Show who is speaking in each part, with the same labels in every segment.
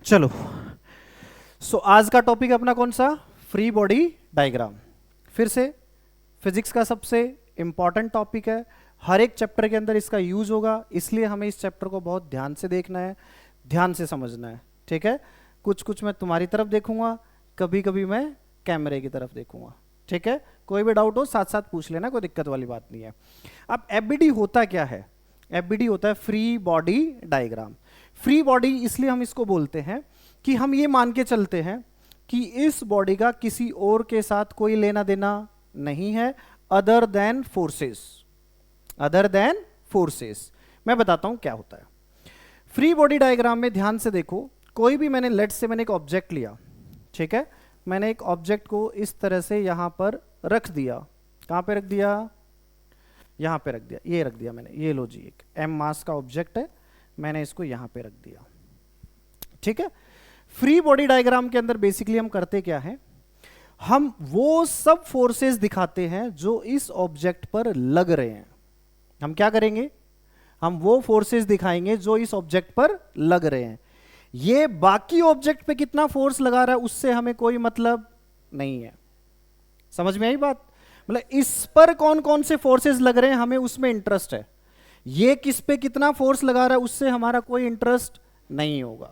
Speaker 1: चलो। आज का टॉपिक अपना कौन सा? Free body diagram. फिर से फिजिक्स का सबसे इंपॉर्टेंट टॉपिक है, हर एक चैप्टर के अंदर इसका यूज होगा, इसलिए हमें इस चैप्टर को बहुत ध्यान से देखना है, ध्यान से समझना है। ठीक है, कुछ कुछ मैं तुम्हारी तरफ देखूंगा, कभी कभी मैं कैमरे की तरफ देखूंगा। ठीक है, कोई भी डाउट हो साथ साथ पूछ लेना, कोई दिक्कत वाली बात नहीं है। अब एफबीडी होता क्या है? एफबीडी होता है free body diagram. Free body इसलिए हम इसको बोलते हैं कि हम ये मान के चलते हैं कि इस बॉडी का किसी और के साथ कोई लेना देना नहीं है other than forces. Other than forces मैं बताता हूं क्या होता है फ्री बॉडी डायग्राम में। ध्यान से देखो, कोई भी मैंने मैंने एक ऑब्जेक्ट लिया, ठीक है, मैंने एक ऑब्जेक्ट को इस तरह से यहां पर रख दिया। कहां पे रख दिया? यहां पे रख दिया, ये रख दिया मैंने। ये लो जी, एक m मास का ऑब्जेक्ट है, मैंने इसको यहां पे रख दिया। ठीक है, फ्री बॉडी डायग्राम के अंदर बेसिकली हम करते क्या है, हम वो सब फोर्सेस दिखाते हैं जो इस ऑब्जेक्ट पर लग रहे हैं। हम क्या करेंगे? हम वो फोर्सेस दिखाएंगे जो इस ऑब्जेक्ट पर लग रहे हैं। ये बाकी ऑब्जेक्ट पे कितना फोर्स लगा रहा है उससे हमें कोई मतलब नहीं है। समझ में आई बात? मतलब इस पर कौन कौन से फोर्सेस लग रहे हैं हमें उसमें इंटरेस्ट है। ये किस पे कितना फोर्स लगा रहा है उससे हमारा कोई इंटरेस्ट नहीं होगा।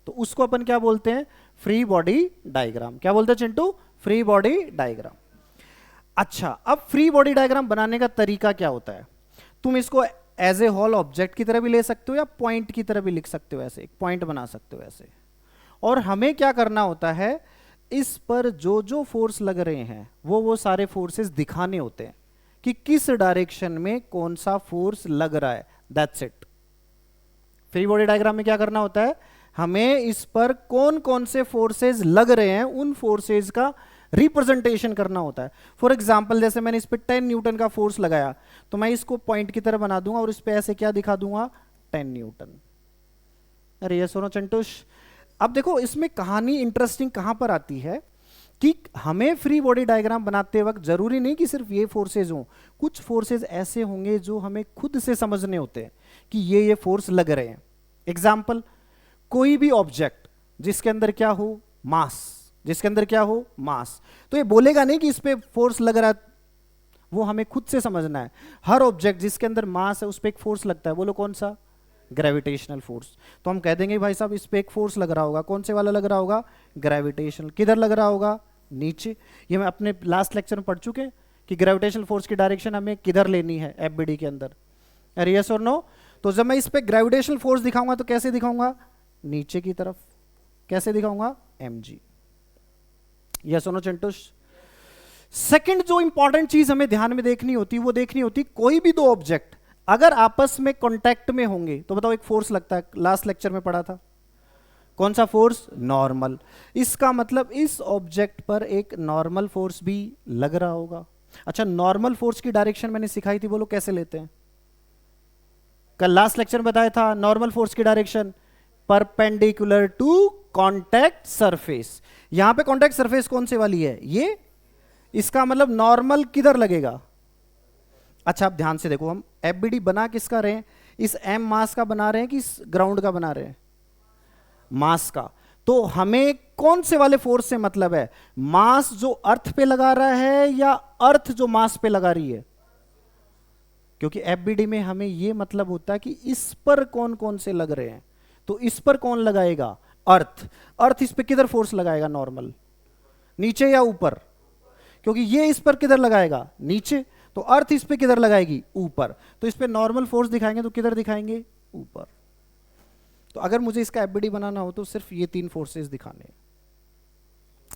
Speaker 1: तो उसको अपन क्या बोलते हैं? Free body diagram. क्या बोलते हैं चिंटू? Free body diagram. अच्छा, अब फ्री बॉडी डायग्राम बनाने का तरीका क्या होता है? तुम इसको एज ए होल ऑब्जेक्ट की तरह भी ले सकते हो या पॉइंट की तरह भी लिख सकते हो, ऐसे एक पॉइंट बना सकते हो ऐसे। और हमें क्या करना होता है, इस पर जो जो फोर्स लग रहे हैं वो सारे फोर्सेस दिखाने होते हैं कि किस डायरेक्शन में कौन सा फोर्स लग रहा है। That's it. Free body diagram में क्या करना होता है, हमें इस पर कौन कौन से फोर्सेस लग रहे हैं उन फोर्सेस का रिप्रेजेंटेशन करना होता है। फॉर एग्जांपल, जैसे मैंने इस पर 10 न्यूटन का फोर्स लगाया तो मैं इसको पॉइंट की तरह बना दूंगा और इस पे ऐसे क्या दिखा दूंगा? 10 न्यूटन। अरे ये सुनो चंटुश, अब देखो इसमें कहानी इंटरेस्टिंग कहां पर आती है कि हमें फ्री बॉडी डायग्राम बनाते वक्त जरूरी नहीं कि सिर्फ ये फोर्सेज हों, कुछ फोर्सेज ऐसे होंगे जो हमें खुद से समझने होते हैं कि ये फोर्स लग रहे हैं। एग्जाम्पल, कोई भी ऑब्जेक्ट जिसके अंदर क्या हो? मास। जिसके अंदर क्या हो? मास। तो ये बोलेगा नहीं कि इस पे फोर्स लग रहा है, वो हमें खुद से समझना है। हर ऑब्जेक्ट जिसके अंदर मास है उस पे एक फोर्स लगता है, बोलो कौन सा? Gravitational force. तो हम कह देंगे भाई साहब इस पे एक फोर्स लग रहा होगा, कौन से वाला लग रहा होगा? ग्रेविटेशनल। किधर लग रहा होगा? नीचे। ये मैं अपने लास्ट लेक्चर में पढ़ चुके कि ग्रेविटेशनल फोर्स की डायरेक्शन हमें किधर लेनी है एफबीडी के अंदर। अरे यस और नो? तो जब मैं इस पे ग्रेविटेशनल फोर्स दिखाऊंगा तो कैसे दिखाऊंगा? नीचे की तरफ। कैसे दिखाऊंगा? mg। यस और नो चंटुश? सेकंड जो इंपॉर्टेंट चीज हमें ध्यान में देखनी होती, वो देखनी होती कोई भी दो ऑब्जेक्ट अगर आपस में कांटेक्ट में होंगे तो बताओ एक फोर्स लगता है, लास्ट लेक्चर में पढ़ा था। कौन सा फोर्स? नॉर्मल। इसका मतलब इस ऑब्जेक्ट पर एक नॉर्मल फोर्स भी लग रहा होगा। अच्छा, नॉर्मल फोर्स की डायरेक्शन मैंने सिखाई थी, बोलो कैसे लेते हैं? कल लास्ट लेक्चर में बताया था नॉर्मल फोर्स की direction perpendicular to contact surface. यहां पे कॉन्टैक्ट सरफेस कौन सी वाली है? ये। इसका मतलब नॉर्मल किधर लगेगा? अच्छा, आप ध्यान से देखो, हम एफबीडी बना किसका रहे हैं? इस एम मास का बना रहे हैं कि इस ग्राउंड का बना रहे हैं? मास का। तो हमें कौन से वाले फोर्स से मतलब है? मास जो अर्थ पे लगा रहा है या अर्थ जो मास पे लगा रही है? क्योंकि एफबीडी में हमें यह मतलब होता है कि इस पर कौन कौन से लग रहे हैं। तो इस पर कौन लगाएगा? अर्थ। अर्थ इस पे किधर फोर्स लगाएगा? नॉर्मल। नीचे या ऊपर? क्योंकि ये इस पर किधर लगाएगा? नीचे। तो अर्थ इस पे किधर लगाएगी? ऊपर। तो इस पे नॉर्मल फोर्स दिखाएंगे तो किधर दिखाएंगे? ऊपर। तो अगर मुझे इसका एफबीडी बनाना हो तो सिर्फ ये 3 फोर्सेस दिखाने।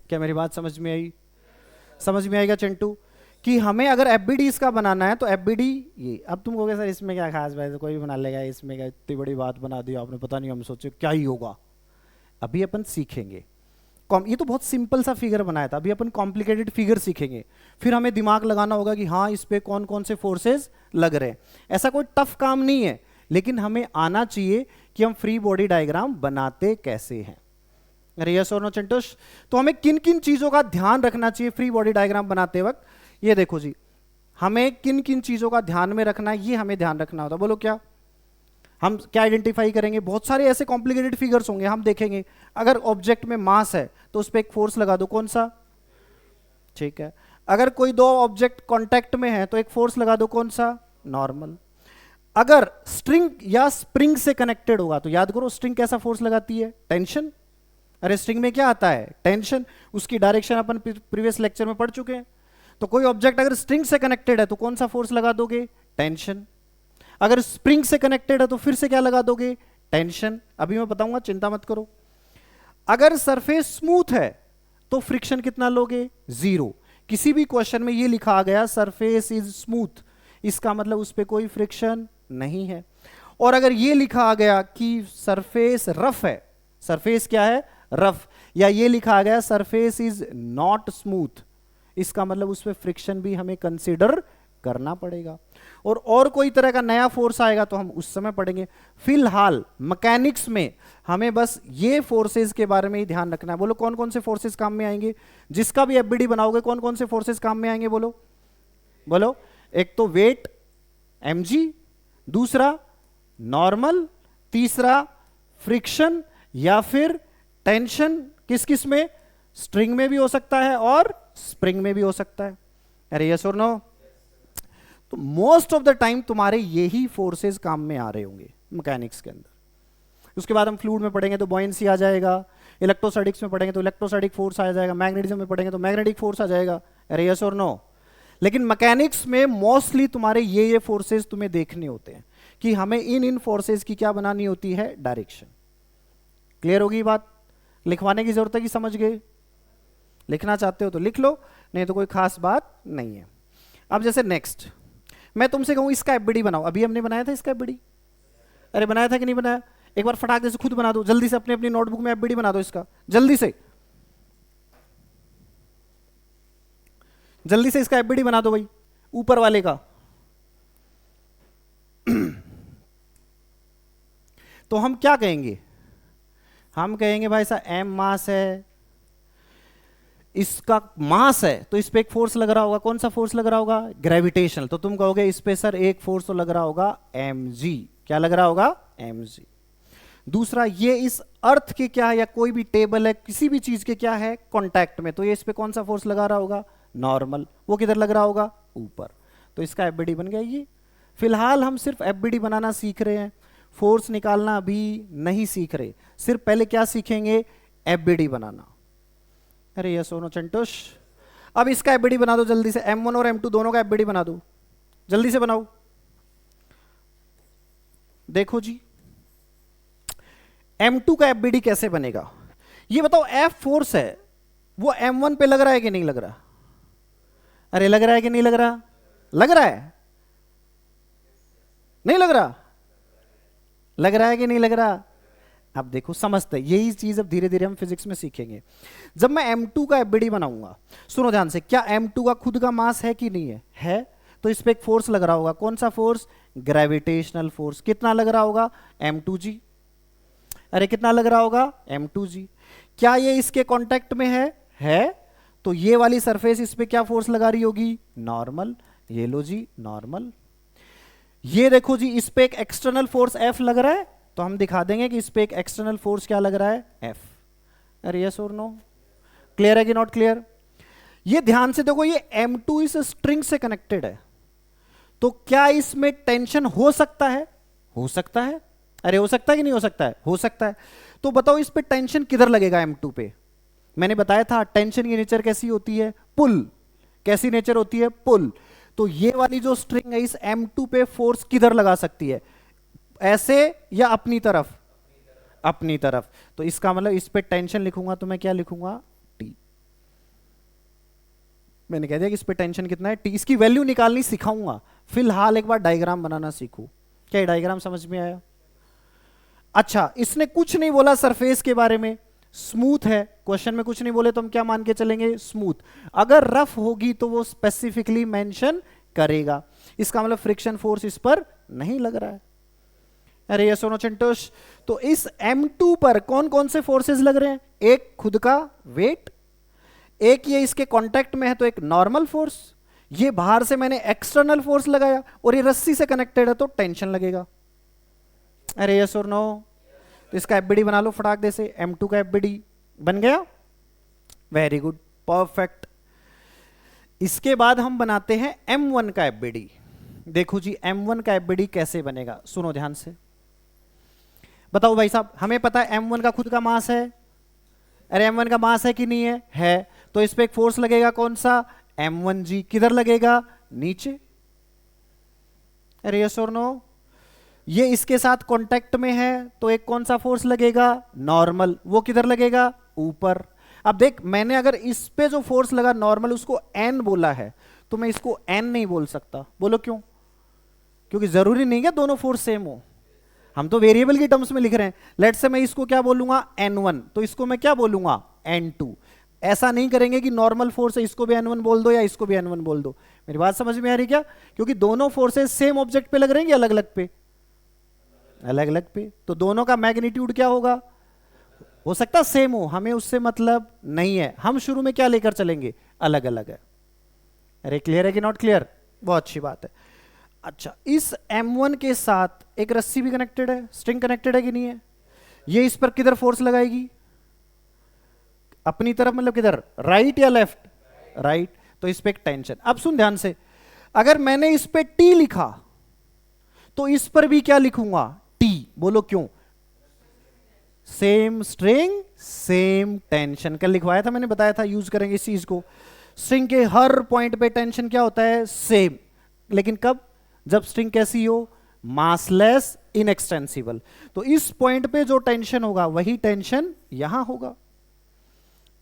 Speaker 1: क्या मेरी बात समझ में आई? समझ में आएगा चिंटू कि हमें अगर एफबीडी इसका बनाना है तो एफबीडी ये। अब तुम कहोगे सर इसमें क्या खास बात है, कोई भी बना लेगा, इसमें क्या इतनी बड़ी बात बना दी आपने, पता नहीं, हम सोचे क्या ही होगा। अभी अपन सीखेंगे। ये तो बहुत सिंपल सा फिगर बनाया था, अभी अपन कॉम्प्लिकेटेड फिगर सीखेंगे, फिर हमें दिमाग लगाना होगा कि हाँ इस पे कौन कौन से फोर्सेस लग रहे हैं। ऐसा कोई टफ काम नहीं है, लेकिन हमें आना चाहिए कि हम फ्री बॉडी डायग्राम बनाते कैसे हैं। अरे यस और नो चिंटुश? तो हमें किन किन चीजों का ध्यान रखना चाहिए फ्री बॉडी डायग्राम बनाते वक्त? ये देखो जी, हमें किन किन चीजों का ध्यान में रखना है, ये हमें ध्यान रखना होता है। बोलो क्या? हम क्या आइडेंटिफाई करेंगे, बहुत सारे ऐसे कॉम्प्लिकेटेड फिगर्स होंगे, हम देखेंगे अगर ऑब्जेक्ट में मास है तो उस पर एक फोर्स लगा दो, कौन सा, ठीक है। अगर कोई दो ऑब्जेक्ट कांटेक्ट में है तो एक फोर्स लगा दो, कौन सा, नॉर्मल। अगर स्ट्रिंग या स्प्रिंग से कनेक्टेड होगा तो याद करो स्ट्रिंग कैसा फोर्स लगाती है, टेंशन। अरे स्ट्रिंग में क्या आता है, टेंशन। उसकी डायरेक्शन अपन प्रीवियस लेक्चर में पढ़ चुके हैं। तो कोई ऑब्जेक्ट अगर स्ट्रिंग से कनेक्टेड है तो कौन सा फोर्स लगा दोगे, टेंशन। अगर स्प्रिंग से कनेक्टेड है तो फिर से क्या लगा दोगे, टेंशन। अभी मैं बताऊंगा, चिंता मत करो। अगर सरफेस स्मूथ है तो फ्रिक्शन कितना लोगे, 0। किसी भी क्वेश्चन में ये लिखा आ गया सरफेस इज स्मूथ, इसका मतलब उस पर कोई फ्रिक्शन नहीं है। और अगर ये लिखा आ गया कि सरफेस रफ है, सरफेस क्या है, रफ, या ये लिखा आ गया सरफेस इज नॉट स्मूथ, इसका मतलब उस पर फ्रिक्शन भी हमें कंसीडर करना पड़ेगा। और कोई तरह का नया फोर्स आएगा तो हम उस समय पढ़ेंगे। फिलहाल मैकेनिक्स में हमें बस ये फोर्सेस के बारे में ही ध्यान रखना है। बोलो कौन कौन से फोर्सेस काम में आएंगे, जिसका भी एफबीडी बनाओगे कौन कौन से फोर्सेस काम में आएंगे, बोलो बोलो। एक तो वेट mg, दूसरा नॉर्मल, तीसरा फ्रिक्शन या फिर टेंशन। किस किस में, स्ट्रिंग में भी हो सकता है और स्प्रिंग में भी हो सकता है। अरे यस और नो। तो मोस्ट ऑफ द टाइम तुम्हारे यही फोर्सेस काम में आ रहे होंगे मैकेनिक्स के अंदर। उसके बाद हम फ्लूइड में पढ़ेंगे तो बॉयंसी आ जाएगा, इलेक्ट्रोस्टैटिक्स में पढ़ेंगे तो इलेक्ट्रोस्टैटिक फोर्स आ जाएगा, मैग्नेटिज्म में पढ़ेंगे तो मैग्नेटिक फोर्स आ जाएगा। अरे यस और नो। लेकिन मैकेनिक्स में मोस्टली तुम्हारे ये फोर्सेस तुम्हें देखने होते हैं कि हमें इन फोर्सेस की क्या बनानी होती है, डायरेक्शन। क्लियर होगी बात, लिखवाने की जरूरत है कि समझ गए। लिखना चाहते हो तो लिख लो, नहीं तो कोई खास बात नहीं है। अब जैसे नेक्स्ट मैं तुमसे कहूं इसका एफबीडी बनाओ, अभी हमने बनाया था इसका एफबीडी, अरे बनाया था कि नहीं बनाया, एक बार फटाक से खुद बना दो, जल्दी से अपने अपनी नोटबुक में एफबीडी बना दो इसका, जल्दी से जल्दी से इसका एफबीडी बना दो भाई, ऊपर वाले का। तो हम क्या कहेंगे, हम कहेंगे भाई साहब एम मास है, इसका मास है तो इस पे एक फोर्स लग रहा होगा, कौन सा फोर्स लग रहा होगा, ग्रेविटेशनल। तो तुम कहोगे इस पे सर एक फोर्स तो लग रहा होगा mg, क्या लग रहा होगा, mg। दूसरा ये इस अर्थ के क्या है, या कोई भी टेबल है किसी भी चीज के क्या है, कांटेक्ट में, तो ये इस पे कौन सा फोर्स लगा रहा होगा, नॉर्मल। वो किधर लग रहा होगा, ऊपर। तो इसका एफबीडी बन गया ये। फिलहाल हम सिर्फ एफबीडी बनाना सीख रहे हैं, फोर्स निकालना अभी नहीं सीख रहे। सिर्फ पहले क्या सीखेंगे, एफबीडी बनाना। अरे ये सोनो चंटोश, अब इसका एफबीडी बना दो जल्दी से, M1 और M2 दोनों का एफबीडी बना दो, जल्दी से बनाओ। देखो जी M2 का एफबीडी कैसे बनेगा, ये बताओ। F फोर्स है वो M1 पे लग रहा है कि नहीं लग रहा, अरे लग रहा है कि नहीं लग रहा, लग रहा है, नहीं लग रहा, लग रहा है कि नहीं लग रहा। अब देखो समझते, यही चीज अब धीरे धीरे हम फिजिक्स में सीखेंगे। जब मैं M2 का एफबीडी बनाऊंगा, सुनो ध्यान से, क्या M2 का खुद का मास है कि नहीं है, तो इस पे एक फोर्स लग रहा होगा, कौन सा फोर्स, ग्रेविटेशनल फोर्स। कितना लग रहा होगा, M2g। अरे कितना लग रहा होगा, M2g। क्या ये इसके कांटेक्ट में है, तो ये वाली सरफेस इस पे क्या फोर्स लगा रही होगी, नॉर्मल। ये लो जी नॉर्मल। ये देखो जी इस पे एक एक्सटर्नल फोर्स F लग रहा है, तो हम दिखा देंगे कि इस पे एक एक्सटर्नल फोर्स क्या लग रहा है, F। अरे यस और नो, क्लियर है कि नॉट क्लियर। ये ध्यान से देखो, ये M2 इस स्ट्रिंग से कनेक्टेड है, तो क्या इसमें टेंशन हो सकता है, हो सकता है। अरे हो सकता है कि नहीं हो सकता है, हो सकता है। तो बताओ इस पे टेंशन किधर लगेगा, M2 पे। मैंने बताया था टेंशन की नेचर कैसी होती है, पुल। कैसी नेचर होती है, पुल। तो ये वाली जो स्ट्रिंग है इस M2 पे फोर्स किधर लगा सकती है, ऐसे या अपनी तरफ, अपनी तरफ। तो इसका मतलब इस पे टेंशन लिखूंगा तो मैं क्या लिखूंगा, T। मैंने कह दिया कि इस पे टेंशन कितना है, T। इसकी वैल्यू निकालनी सिखाऊंगा, फिलहाल एक बार डायग्राम बनाना सीखो। क्या डायग्राम समझ में आया। अच्छा इसने कुछ नहीं बोला सरफेस के बारे में, स्मूथ है, क्वेश्चन में कुछ नहीं बोले तो हम क्या मान के चलेंगे, स्मूथ। अगर रफ होगी तो वो स्पेसिफिकली मेंशन करेगा, इसका मतलब फ्रिक्शन फोर्स इस पर नहीं लग रहा है। अरे ये सोनो चिंटोश, तो इस M2 पर कौन कौन से फोर्सेस लग रहे हैं, एक खुद का वेट, एक ये इसके कांटेक्ट में है तो एक नॉर्मल फोर्स, ये बाहर से मैंने एक्सटर्नल फोर्स लगाया, और ये रस्सी से कनेक्टेड है तो टेंशन लगेगा। अरे यस और नो? तो इसका एफबीडी बना लो फटाक दे से, M2 का एफबीडी बन गया, वेरी गुड, परफेक्ट। इसके बाद हम बनाते हैं M1 का एफबीडी। देखो जी M1 का एफबीडी कैसे बनेगा, सुनो ध्यान से। बताओ भाई साहब, हमें पता है M1 का खुद का मास है। अरे M1 का मास है कि नहीं है? है। तो इस पे एक फोर्स लगेगा, कौन सा? M1G। किधर लगेगा? नीचे। अरे यस और नो? ये इसके साथ कांटेक्ट में है तो एक कौन सा फोर्स लगेगा? नॉर्मल। वो किधर लगेगा? ऊपर। अब देख, मैंने अगर इस पे जो फोर्स लगा नॉर्मल, उसको N बोला है, तो मैं इसको N नहीं बोल सकता। बोलो क्यों? क्योंकि जरूरी नहीं है दोनों फोर्स सेम हो, हम तो वेरिएबल की टर्म्स में लिख रहे हैं। लेट से मैं इसको क्या बोलूंगा? N1, तो इसको मैं क्या बोलूंगा? N2। ऐसा नहीं करेंगे कि नॉर्मल फोर्स है इसको भी N1 बोल दो या इसको भी N1 बोल दो। मेरी बात समझ में आ रही क्या? क्योंकि दोनों फोर्सेस सेम ऑब्जेक्ट पे लग रहे हैं, अलग अलग पे? अलग अलग पे। तो दोनों का मैग्नीट्यूड क्या होगा? हो सकता सेम हो, हमें उससे मतलब नहीं है। हम शुरू में क्या लेकर चलेंगे? अलग अलग है। अरे क्लियर है कि नॉट क्लियर? बहुत अच्छी बात है। अच्छा, इस M1 के साथ एक रस्सी भी कनेक्टेड है, स्ट्रिंग कनेक्टेड है कि नहीं है? ये इस पर किधर फोर्स लगाएगी? अपनी तरफ, मतलब किधर? राइट या लेफ्ट? राइट। तो इस पे एक टेंशन। अब सुन ध्यान से, अगर मैंने इस पे T लिखा तो इस पर भी क्या लिखूंगा? T। बोलो क्यों? Same string same tension. कल लिखवाया था मैंने, बताया था यूज करेंगे इस चीज को। स्ट्रिंग के हर पॉइंट पे टेंशन क्या होता है? सेम। लेकिन कब? जब स्ट्रिंग कैसी हो? Massless, inextensible. तो इस पॉइंट पे जो टेंशन होगा वही टेंशन यहां होगा।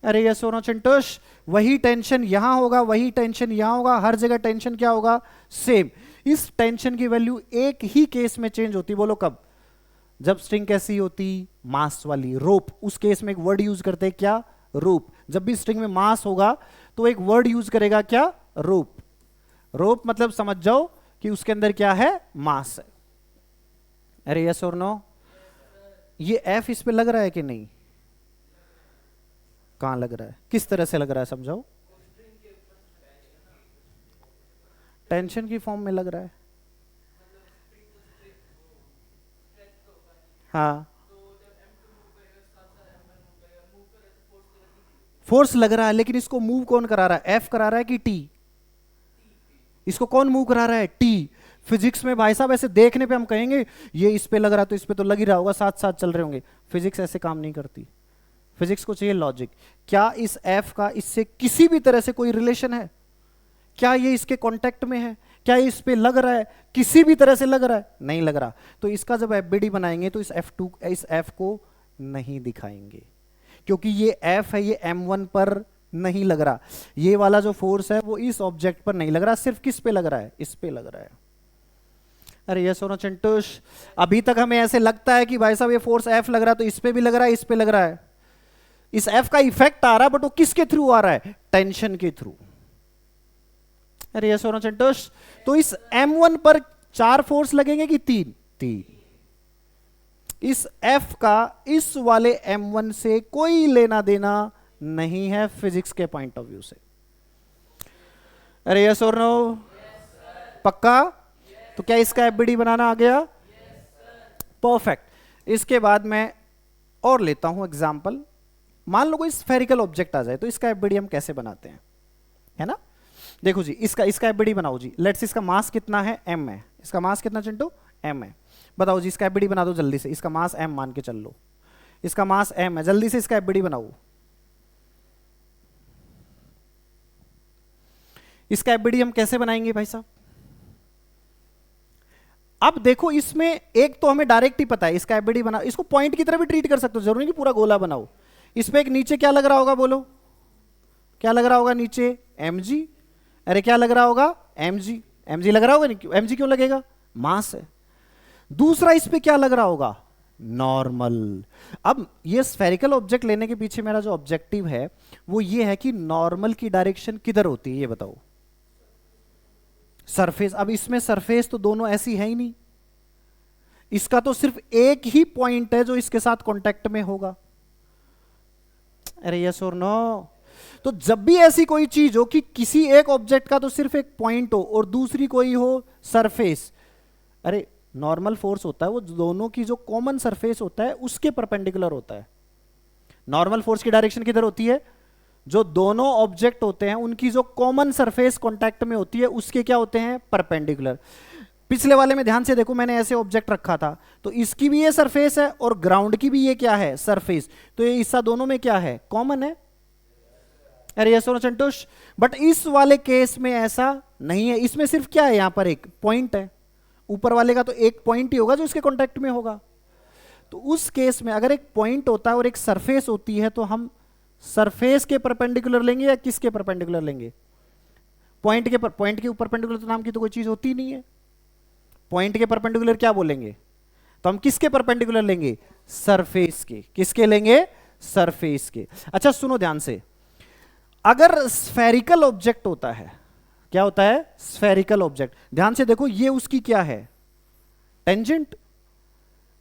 Speaker 1: अरे ये सोनो चिंटोश, वही टेंशन यहां होगा, वही टेंशन यहां होगा, हर जगह टेंशन क्या होगा? सेम। इस टेंशन की वैल्यू एक ही केस में चेंज होती। बोलो कब? जब स्ट्रिंग कैसी होती? मास वाली, रोप। उस केस में एक वर्ड यूज करते हैं, क्या? रोप। जब भी स्ट्रिंग में मास होगा तो एक वर्ड यूज करेगा, क्या? रोप। रोप मतलब समझ जाओ कि उसके अंदर क्या है? मास है। अरे यस और नो? ये F इस पे लग रहा है कि नहीं? कहां लग रहा है? किस तरह से लग रहा है, समझाओ। टेंशन की फॉर्म में लग रहा है। हाँ, फोर्स लग रहा है, लेकिन इसको मूव कौन करा रहा है? F करा रहा है कि T? इसको कौन मूव करा रहा है? T। फिजिक्स में भाई साहब ऐसे देखने पे हम कहेंगे ये इस पे लग रहा है तो इस पे तो लग ही रहा होगा, साथ साथ चल रहे होंगे। फिजिक्स ऐसे काम नहीं करती। फिजिक्स को चाहिए लॉजिक। क्या इस F का इससे किसी भी तरह से कोई रिलेशन है? क्या ये इसके कांटेक्ट में है? क्या ये इस पे लग रहा है? किसी भी तरह से लग रहा है? नहीं लग रहा। तो इसका जब एफबीडी बनाएंगे तो इस F को नहीं दिखाएंगे, क्योंकि ये F है, ये M1 पर नहीं लग रहा। ये वाला जो फोर्स है वो इस ऑब्जेक्ट पर नहीं लग रहा, सिर्फ किस पे लग रहा है? इस पे लग रहा है। अरे ये सोनो चिंटूश, अभी तक हमें ऐसे लगता है कि भाई साहब ये फोर्स F लग रहा है तो इस पे भी लग रहा है, इस पे लग रहा है। इस F का इफेक्ट आ रहा है, बट वो किसके थ्रू आ रहा है? टेंशन के थ्रू। अरे ये सोनो चिंटूश, तो इस M1 पर 4 फोर्स लगेंगे कि 3? 3। इस F का इस वाले M1 से कोई लेना देना नहीं है फिजिक्स के पॉइंट ऑफ व्यू से। अरे यस और नो? पक्का? तो क्या इसका एफबीडी बनाना आ गया? परफेक्ट। इसके बाद मैं और लेता हूं एग्जांपल। मान लो कोई स्फेरिकल ऑब्जेक्ट आ जाए तो इसका एफबीडी हम कैसे बनाते हैं, है ना? देखो जी, इसका एफबीडी बनाओ जी। लेट्स, इसका मास कितना है? M है। इसका मास कितना चिंटू? M है। बताओ जी, इसका एफबीडी बना दो जल्दी से। इसका मास M मान के चल लो, इसका मास M है। जल्दी से इसका एफबीडी बनाओ। इसका एफबीडी हम कैसे बनाएंगे भाई साहब? अब देखो, इसमें एक तो हमें डायरेक्ट ही पता है इसका एफबीडी बना, इसको पॉइंट की तरह भी ट्रीट कर सकते हो, जरूरी नहीं पूरा गोला बनाओ। इस पे एक नीचे क्या लग रहा होगा? बोलो क्या लग रहा होगा नीचे? mg। अरे क्या लग रहा होगा? mg। mg लग रहा होगा नहीं? mg क्यों लगेगा? मास है। दूसरा इस पे क्या लग रहा होगा? नॉर्मल। अब ये स्फेरिकल ऑब्जेक्ट लेने के पीछे मेरा जो ऑब्जेक्टिव है वो ये है कि नॉर्मल की डायरेक्शन किधर होती है, ये बताओ। सरफेस। अब इसमें सरफेस तो दोनों ऐसी है ही नहीं, इसका तो सिर्फ एक ही पॉइंट है जो इसके साथ कांटेक्ट में होगा। अरे यस और नो? तो जब भी ऐसी कोई चीज हो कि किसी एक ऑब्जेक्ट का तो सिर्फ एक पॉइंट हो और दूसरी कोई हो सरफेस, अरे नॉर्मल फोर्स होता है वो दोनों की जो कॉमन सरफेस होता है उसके परपेंडिकुलर होता है। नॉर्मल फोर्स की डायरेक्शन किधर होती है? जो दोनों ऑब्जेक्ट होते हैं उनकी जो कॉमन सरफेस कांटेक्ट में होती है उसके क्या होते हैं? परपेंडिकुलर। पिछले वाले में ध्यान से देखो, मैंने ऐसे ऑब्जेक्ट रखा था तो इसकी भी ये सरफेस है और ग्राउंड की भी ये क्या है? सरफेस। तो ये हिस्सा दोनों में क्या है? कॉमन है। अरे यस और संतोष। बट इस वाले केस में ऐसा नहीं है, इसमें सिर्फ क्या है? यहां पर एक पॉइंट है, ऊपर वाले का तो एक पॉइंट ही होगा जो इसके कांटेक्ट में होगा। तो उस केस में अगर एक पॉइंट होता है और एक सरफेस होती है तो हम सरफेस के परपेंडिकुलर लेंगे या किसके परपेंडिकुलर लेंगे? पॉइंट के ऊपर परपेंडिकुलर तो नाम की तो कोई चीज होती नहीं है। पॉइंट के परपेंडिकुलर क्या बोलेंगे? तो हम किसके परपेंडिकुलर लेंगे? सरफेस के। किसके लेंगे? सरफेस के। अच्छा सुनो ध्यान से, अगर स्फेरिकल ऑब्जेक्ट होता है, क्या होता है? Spherical object. ध्यान से देखो, ये उसकी क्या है? टेंजेंट।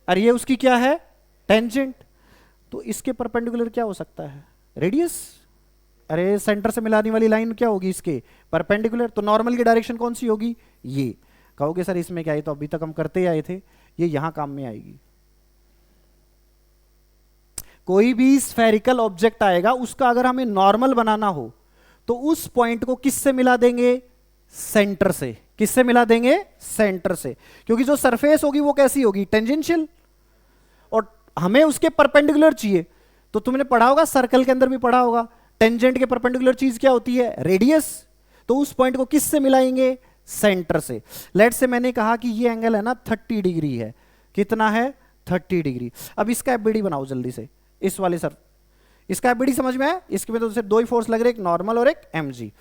Speaker 1: और ये उसकी क्या है? टेंजेंट। तो इसके परपेंडिकुलर क्या हो सकता है? रेडियस। अरे सेंटर से मिलाने वाली लाइन क्या होगी? इसके परपेंडिकुलर। तो नॉर्मल की डायरेक्शन कौन सी होगी? ये। कहोगे सर इसमें क्या है, तो अभी तक हम करते ही आए थे, ये यहां काम में आएगी। कोई भी स्फेरिकल ऑब्जेक्ट आएगा उसका अगर हमें नॉर्मल बनाना हो तो उस पॉइंट को किससे मिला देंगे? सेंटर से। किससे मिला देंगे? सेंटर से। क्योंकि जो सरफेस होगी वो कैसी होगी? टेंजेंशियल। और हमें उसके परपेंडिकुलर चाहिए। तो तुमने पढ़ा होगा, सर्कल के अंदर भी पढ़ा होगा, टेंजेंट के परपेंडिकुलर चीज क्या होती है? रेडियस। तो उस पॉइंट को किससे मिलाएंगे? सेंटर से। लेट से मैंने कहा कि ये एंगल है ना 30 डिग्री है। कितना है? 30 डिग्री। अब इसका एफबीडी बनाओ जल्दी से। इस वाले सर, इसका एफबीडी समझ में है? इसके में तो सिर्फ दो ही फोर्स लग रहे, एक नॉर्मल और एक एमजी।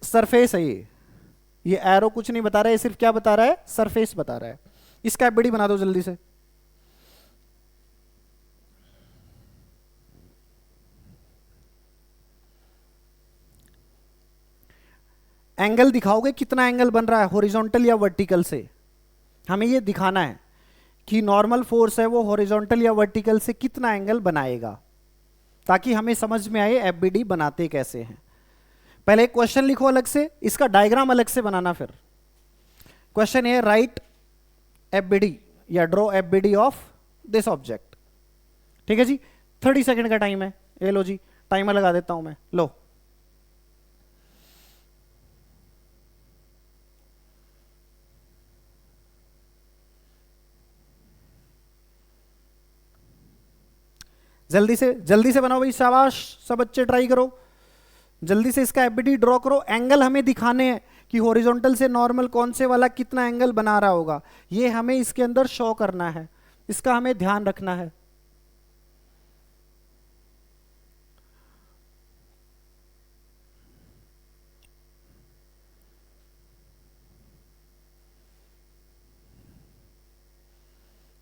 Speaker 1: सरफेस है ये एरो कुछ नहीं बता रहा है, सिर्फ क्या बता रहा है? सरफेस बता रहा है। इसका एफबीडी बना दो जल्दी से। एंगल दिखाओगे, कितना एंगल बन रहा है हॉरिजॉन्टल या वर्टिकल से? हमें ये दिखाना है कि नॉर्मल फोर्स है वो हॉरिजॉन्टल या वर्टिकल से कितना एंगल बनाएगा, ताकि हमें समझ में आए एफबीडी बनाते कैसे हैं। पहले एक क्वेश्चन लिखो अलग से, इसका डायग्राम अलग से बनाना। फिर क्वेश्चन है राइट एफबीडी या draw FBD of this object. ठीक है जी, 30 सेकंड का टाइम है। ये लो जी, टाइमर लगा देता हूं मैं। लो जल्दी से बनाओ भाई, शाबाश। सब बच्चे ट्राई करो, जल्दी से इसका एफबीडी ड्रॉ करो। एंगल हमें दिखाने हैं कि हॉरिजॉन्टल से नॉर्मल कौन से वाला कितना एंगल बना रहा होगा, ये हमें इसके अंदर शो करना है, इसका हमें ध्यान रखना है।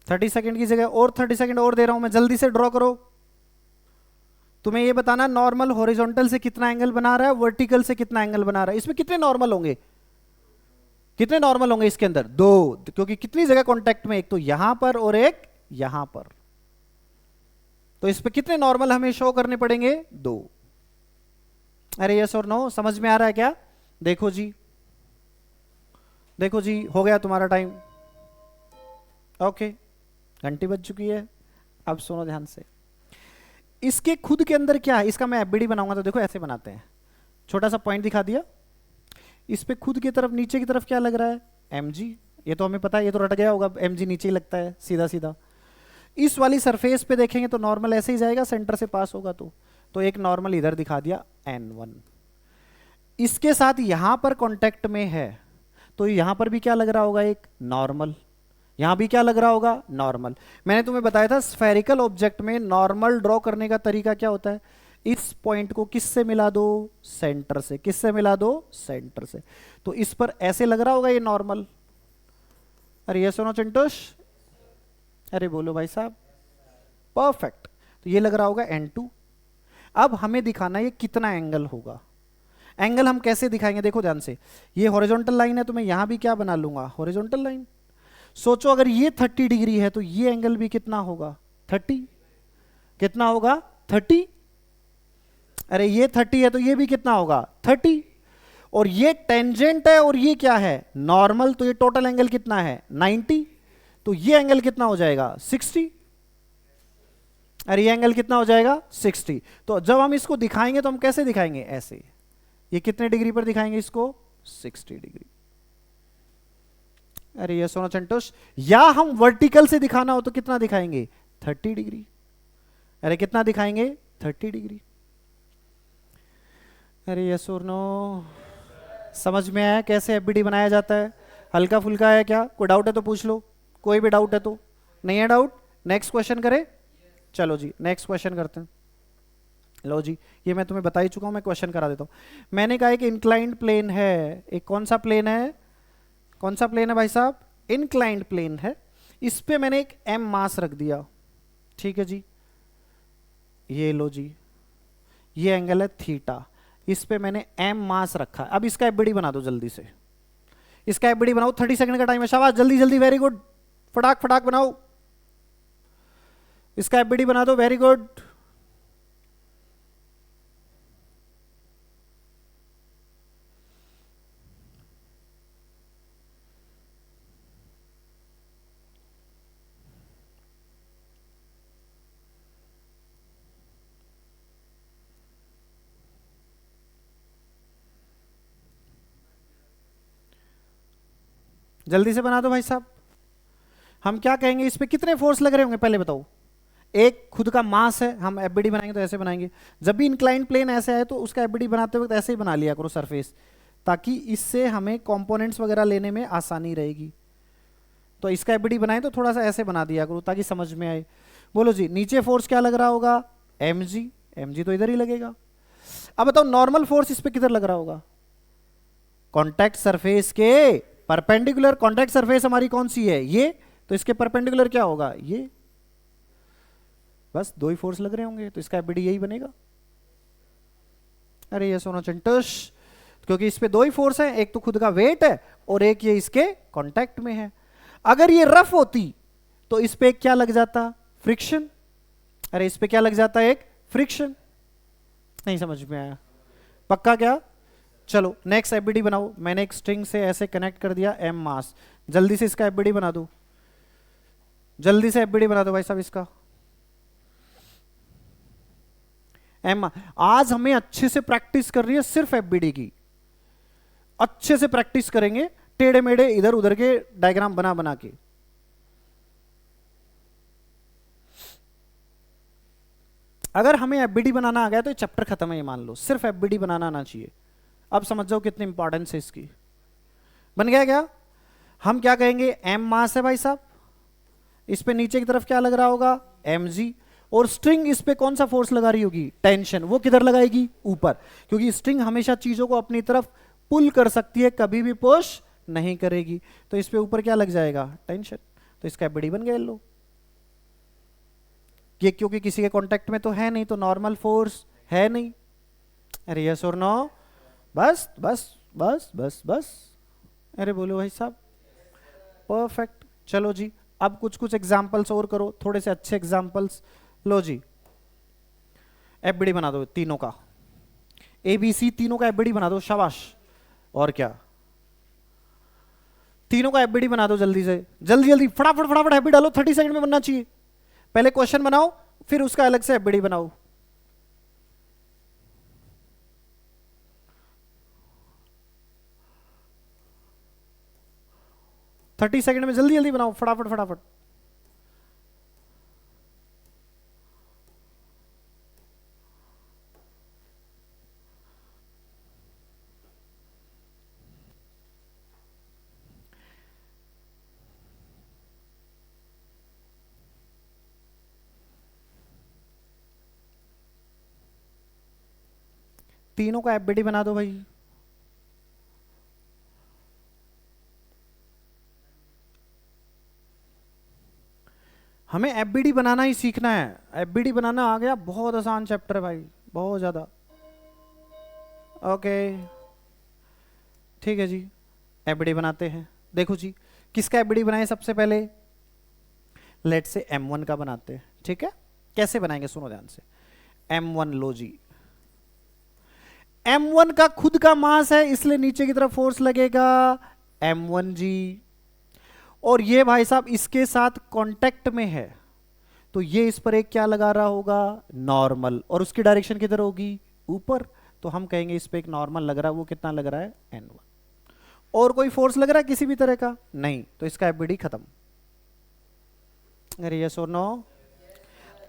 Speaker 1: थर्टी सेकेंड की जगह और 30 सेकेंड और दे रहा हूं मैं, जल्दी से ड्रॉ करो। तुम्हें ये बताना नॉर्मल हॉरिजॉन्टल से कितना एंगल बना रहा है, वर्टिकल से कितना एंगल बना रहा है। इसमें कितने नॉर्मल होंगे? कितने नॉर्मल होंगे इसके अंदर? दो, क्योंकि कितनी जगह कांटेक्ट में? एक तो यहां पर और एक यहां पर। तो इस पे कितने नॉर्मल हमें शो करने पड़ेंगे? दो। अरे यस और नो, समझ में आ रहा है क्या? देखो जी, देखो जी, हो गया तुम्हारा टाइम। ओके, घंटी बज चुकी है। अब सुनो ध्यान से, इसके खुद के अंदर क्या है? इसका मैं एफबीडी बनाऊंगा तो देखो ऐसे बनाते हैं। छोटा सा पॉइंट दिखा दिया, इस पे खुद की तरफ नीचे की तरफ क्या लग रहा है? एमजी। ये तो हमें पता है, ये तो रट गया होगा, एमजी नीचे ही लगता है सीधा सीधा। इस वाली सरफेस पे देखेंगे तो नॉर्मल ऐसे ही जाएगा, सेंटर से पास होगा तो एक नॉर्मल इधर दिखा दिया N1। इसके साथ यहां पर कांटेक्ट में है तो यहां पर भी क्या लग रहा होगा? एक नॉर्मल। यहां भी क्या लग रहा होगा? नॉर्मल। मैंने तुम्हें बताया था स्फेरिकल ऑब्जेक्ट में नॉर्मल ड्रॉ करने का तरीका क्या होता है? इस पॉइंट को किससे मिला दो? सेंटर से। किससे मिला दो? सेंटर से। तो इस पर ऐसे लग रहा होगा ये नॉर्मल। अरे ये सुनो चिंटोश, अरे बोलो भाई साहब। परफेक्ट। तो ये लग रहा होगा N2। अब हमें दिखाना ये कितना एंगल होगा। एंगल हम कैसे दिखाएंगे? देखो ध्यान से, ये हॉरिजॉन्टल लाइन है तो मैं यहां भी क्या बना लूंगा? Horizontal line. सोचो अगर ये 30 डिग्री है तो ये एंगल भी कितना होगा? 30। कितना होगा? 30। अरे ये 30 है तो ये भी कितना होगा? 30। और ये टेंजेंट है और ये क्या है, नॉर्मल, तो ये टोटल एंगल कितना है 90, तो ये एंगल कितना हो जाएगा 60, अरे ये एंगल कितना हो जाएगा 60। तो जब हम इसको दिखाएंगे तो हम कैसे दिखाएंगे, ऐसे, ये कितने डिग्री पर दिखाएंगे इसको 60 डिग्री। अरे ये सोना चंटोष, या हम वर्टिकल से दिखाना हो तो कितना दिखाएंगे 30 डिग्री, अरे कितना दिखाएंगे 30 डिग्री। अरे यस और नो, समझ में आया कैसे एफबीडी बनाया जाता है, हल्का फुल्का है क्या, कोई डाउट है तो पूछ लो, कोई भी डाउट है तो, नहीं है डाउट, नेक्स्ट क्वेश्चन करें, चलो जी नेक्स्ट क्वेश्चन करते हैं। लो जी, ये मैं तुम्हें बता ही चुका हूं, मैं क्वेश्चन करा देता हूं। मैंने कहा एक इंक्लाइंड प्लेन है, एक कौन सा प्लेन है, कौन सा प्लेन है भाई साहब, इंक्लाइंड प्लेन है, इस पे मैंने एक m मास रख दिया, ठीक है जी, ये लो जी, ये एंगल है थीटा, इस पे मैंने m मास रखा। अब इसका एफबीडी बना दो जल्दी से, इसका एफबीडी बनाओ, 30 सेकंड का टाइम है, शाबाश जल्दी जल्दी, वेरी गुड, फटाक फटाक बनाओ, इसका एफबीडी बना दो, वेरी गुड। जल्दी से बना दो भाई साहब। हम क्या कहेंगे, इस पे कितने फोर्स लग रहे होंगे पहले बताओ, एक खुद का मास है, हम एफबीडी बनाएंगे तो ऐसे बनाएंगे, जब भी इंक्लाइंड प्लेन ऐसे आए तो उसका एफबीडी बनाते वक्त ऐसे ही बना लिया करो सरफेस, ताकि इससे हमें कंपोनेंट्स वगैरह लेने में आसानी रहेगी। तो इसका एफबीडी बनाए तो थोड़ा सा ऐसे बना दिया करो ताकि समझ में आए। बोलो जी, नीचे फोर्स क्या लग रहा होगा mg, mg तो इधर ही लगेगा। अब बताओ नॉर्मल फोर्स इस पे किधर लग रहा होगा, कॉन्टैक्ट सरफेस के परपेंडिकुलर, कॉन्टैक्ट सरफेस हमारी कौन सी है ये, तो इसके परपेंडिकुलर क्या होगा ये, बस दो ही फोर्स लग रहे होंगे, तो इसका एफबीडी यही बनेगा। अरे ये सोना चंटुश, क्योंकि इस पे दो ही फोर्स है, एक तो खुद का वेट है और एक ये इसके कांटेक्ट में है। अगर ये रफ होती तो इस पे क्या लग जाता, फ्रिक्शन, अरे इस पे क्या लग जाता, एक फ्रिक्शन। नहीं समझ में आया, पक्का क्या, चलो नेक्स्ट एफबीडी बनाओ। मैंने एक स्ट्रिंग से ऐसे कनेक्ट कर दिया m मास, जल्दी से इसका एफबीडी बना दो, जल्दी से एफबीडी बना दो भाई साहब इसका m। आज हमें अच्छे से प्रैक्टिस कर रही है सिर्फ एफबीडी की, अच्छे से प्रैक्टिस करेंगे, टेढ़े मेढ़े इधर उधर के डायग्राम बना बना के। अगर हमें एफबीडी बनाना आ गया तो ये चैप्टर खत्म है, ये मान लो, सिर्फ एफबीडी बनाना आना चाहिए। अब समझ जाओ कितनी इंपॉर्टेंस है इसकी। बन गया क्या, हम क्या कहेंगे, m मास है भाई साहब, इस पे नीचे की तरफ क्या लग रहा होगा mg, और स्ट्रिंग इस पे कौन सा फोर्स लगा रही होगी, टेंशन, वो किधर लगाएगी ऊपर, क्योंकि स्ट्रिंग हमेशा चीजों को अपनी तरफ पुल कर सकती है, कभी भी पुश नहीं करेगी, तो इस पे ऊपर क्या लग जाएगा, टेंशन, तो इसका एफबीडी बन गया लो। ये क्योंकि किसी के कांटेक्ट में तो है नहीं, तो नॉर्मल फोर्स है नहीं। अरे यस और नो, बस बस बस बस बस, अरे बोलो भाई साहब, परफेक्ट। चलो जी, अब कुछ कुछ एग्जांपल्स और करो, थोड़े से अच्छे एग्जांपल्स। लो जी, एफबीडी बना दो तीनों का, ABC तीनों का एफबीडी बना दो, शाबाश। और क्या, तीनों का एफबीडी बना दो जल्दी से, जल्दी जल्दी फटाफट फटाफट एफबीडी डालो, 30 सेकंड में बनना चाहिए। पहले क्वेश्चन बनाओ, फिर उसका अलग से एफबीडी बनाओ। थर्टी सेकंड में जल्दी जल्दी बनाओ, फटाफट फटाफट। तीनों का एफबीडी बना दो भाई। हमें एफबीडी बनाना ही सीखना है, एफबीडी बनाना आ गया, बहुत आसान चैप्टर है भाई, बहुत ज्यादा। ओके ठीक है जी, एफबीडी बनाते हैं। देखो जी, किसका एफबीडी बनाए सबसे पहले, लेट से M1 का बनाते हैं, ठीक है। कैसे बनाएंगे सुनो ध्यान से, M1 लो जी, m1 का खुद का मास है इसलिए नीचे की तरफ फोर्स लगेगा m1g। और ये भाई साहब इसके साथ कांटेक्ट में है तो ये इस पर एक क्या लगा रहा होगा, नॉर्मल, और उसकी डायरेक्शन किधर होगी, ऊपर। तो हम कहेंगे इस पे एक नॉर्मल लग रहा है, वो कितना लग रहा है, n1। और कोई फोर्स लग रहा है किसी भी तरह का नहीं, तो इसका एफबीडी खत्म। अरे यस और नो।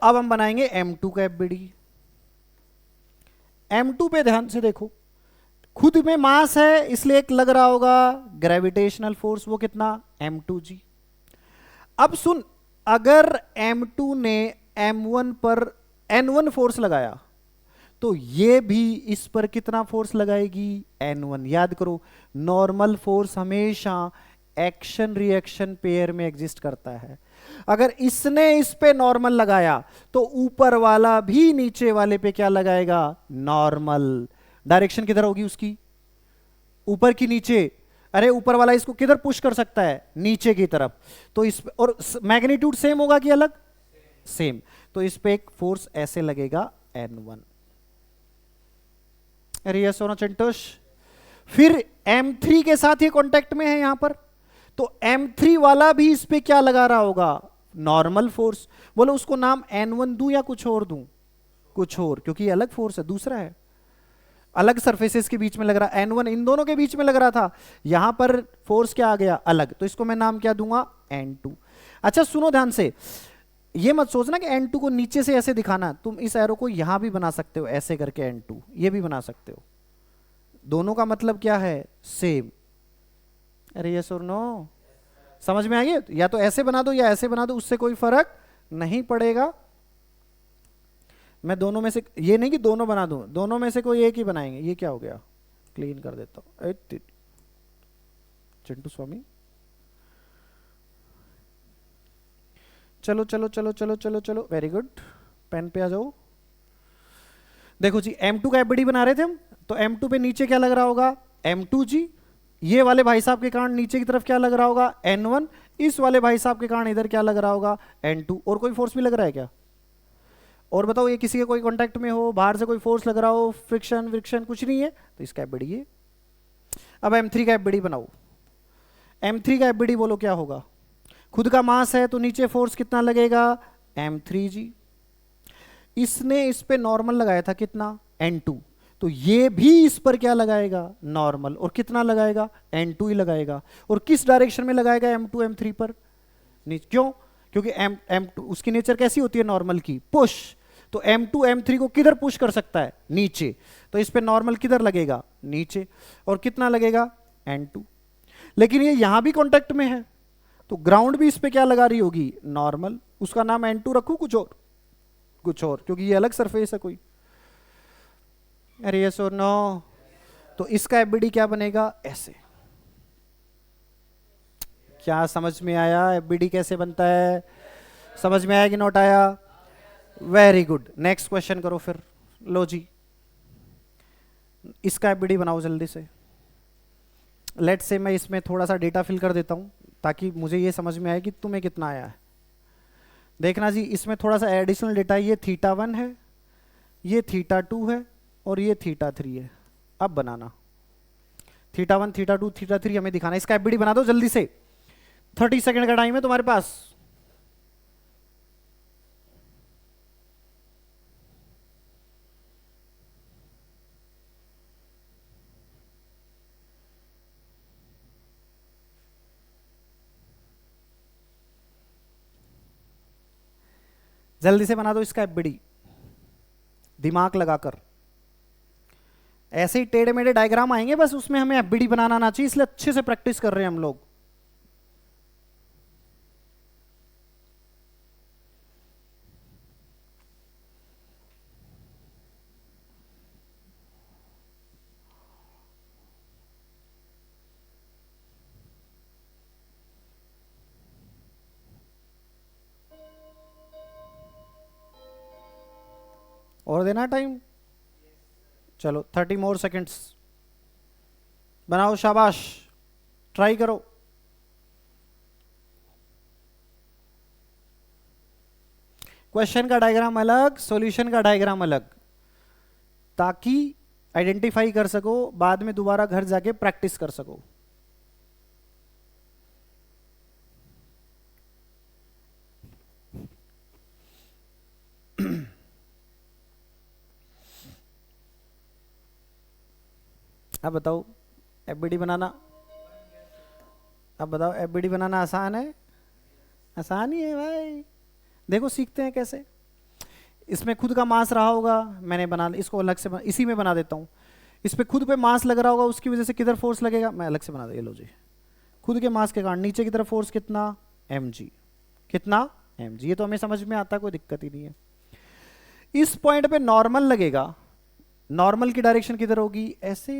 Speaker 1: अब हम बनाएंगे m2 का एफबीडी। m2 पे ध्यान से देखो, खुद में मास है इसलिए एक लग रहा होगा ग्रेविटेशनल फोर्स, वो कितना, m2g। अब सुन, अगर m2 ने m1 पर n1 फोर्स लगाया तो ये भी इस पर कितना फोर्स लगाएगी, n1। याद करो, नॉर्मल फोर्स हमेशा एक्शन रिएक्शन पेयर में एग्जिस्ट करता है। अगर इसने इस पे नॉर्मल लगाया तो ऊपर वाला भी नीचे वाले पे क्या लगाएगा, नॉर्मल। डायरेक्शन किधर होगी उसकी, ऊपर की नीचे। अरे ऊपर वाला इसको किधर पुश कर सकता है, नीचे की तरफ। तो इस और मैग्नीट्यूड सेम होगा कि अलग, सेम। तो इस पे एक फोर्स ऐसे लगेगा n1। अरे यस और नो चिंटूश। फिर m3 के साथ ये कांटेक्ट में है यहां पर, तो m3 वाला भी इस पे क्या लगा रहा होगा, नॉर्मल फोर्स। बोलो उसको नाम n1 दूं या कुछ और दूं, कुछ और, क्योंकि ये अलग फोर्स है, दूसरा है, अलग सरफेसेस के बीच में लग रहा है। n1 इन दोनों के बीच में लग रहा था, यहां पर फोर्स क्या आ गया, अलग। तो इसको मैं नाम क्या दूंगा, n2। अच्छा सुनो ध्यान से, ये मत सोचना कि n2 को नीचे से ऐसे दिखाना, तुम इस एरो को यहां भी बना सकते हो ऐसे करके, n2 ये भी बना सकते हो। दोनों का मतलब क्या है, सेम। अरे यस और नो, समझ में आ गया। या तो ऐसे बना दो या ऐसे बना दो, उससे कोई फर्क नहीं पड़ेगा। मैं दोनों में से, ये नहीं कि दोनों बना दूं, दोनों में से कोई एक ही बनाएंगे। ये क्या हो गया, क्लीन कर देता हूं, चिंटू स्वामी। चलो चलो चलो चलो चलो चलो, वेरी गुड, पेन पे आ जाओ। देखो जी, m2 का एफबीडी बना रहे थे हम, तो m2 पे नीचे क्या लग रहा होगा, m2g। ये वाले भाई साहब के कारण नीचे की तरफ क्या लग रहा होगा, n1। इस वाले भाई साहब के कारण इधर क्या लग रहा होगा, n2। और कोई फोर्स भी लग रहा है क्या, और बताओ, ये किसी के कोई कांटेक्ट में हो, बाहर से कोई फोर्स लग रहा हो, फ्रिक्शन विक्शन कुछ नहीं है, तो इसका एफबीडी ये। अब m3 का एफबीडी बनाओ। m3 का एफबीडी बोलो क्या होगा, खुद का मास है तो नीचे फोर्स कितना लगेगा, m3g। इसने इस पे नॉर्मल लगाया था कितना, n2, तो ये भी इस पर क्या लगाएगा, नॉर्मल। और कितना लगाएगा, n2 ही लगाएगा। और किस डायरेक्शन में लगाएगा, m2 m3 पर, क्यों, क्योंकि m2 उसकी नेचर कैसी होती है, नॉर्मल की, पुश। तो m2 m3 को किधर पुश कर सकता है, नीचे। तो इस पे नॉर्मल किधर लगेगा, नीचे। और कितना लगेगा, n2। लेकिन ये यहां भी कांटेक्ट में है, तो ग्राउंड भी इस पे क्या लगा रही होगी, नॉर्मल। उसका नाम n2 रखूं, कुछ और, कुछ और, क्योंकि ये अलग सरफेस है कोई। अरे यस और नो। तो इसका एफबीडी क्या बनेगा, ऐसे। क्या समझ में आया, एफबीडी कैसे बनता है, समझ में आया कि नोट आया, वेरी गुड। नेक्स्ट क्वेश्चन करो फिर। लो जी, इसका एफबीडी बनाओ जल्दी से। लेट्स से मैं इसमें थोड़ा सा डेटा फिल कर देता हूं ताकि मुझे ये समझ में आए कि तुम्हें कितना आया है। देखना जी, इसमें थोड़ा सा एडिशनल डेटा, ये θ1 है, ये θ2 है, और ये θ3 है। अब बनाना θ1 θ2 θ3 हमें दिखाना। इसका एफबीडी बना दो जल्दी से, 30 सेकंड का टाइम है तुम्हारे पास। जल्दी से बना दो इसका एफबीडी, दिमाग लगाकर। ऐसे ही टेढ़े मेढ़े डायग्राम आएंगे, बस उसमें हमें एफबीडी बनाना आना चाहिए, इसलिए अच्छे से प्रैक्टिस कर रहे हैं हम लोग। और देना टाइम, चलो 30 मोर सेकंड्स। बनाओ, शाबाश, ट्राई करो। क्वेश्चन का डायग्राम अलग, सॉल्यूशन का डायग्राम अलग, ताकि आइडेंटिफाई कर सको, बाद में दोबारा घर जाके प्रैक्टिस कर सको। अब बताओ एफबीडी बनाना, अब बताओ एफबीडी बनाना आसान है? आसान ही है भाई। देखो सीखते हैं कैसे। इसमें खुद का मास रहा होगा, मैंने बना इसको अलग से इसी में बना देता हूँ। इस पे खुद पे मास लग रहा होगा, उसकी वजह से किधर फोर्स लगेगा, मैं अलग से बना दे। लो जी, खुद के मास के कारण नीचे की तरफ फोर्स कितना, mg, कितना mg। ये तो हमें समझ में आता है, कोई दिक्कत ही नहीं है। इस पॉइंट पे नॉर्मल लगेगा, नॉर्मल की डायरेक्शन किधर होगी, ऐसे।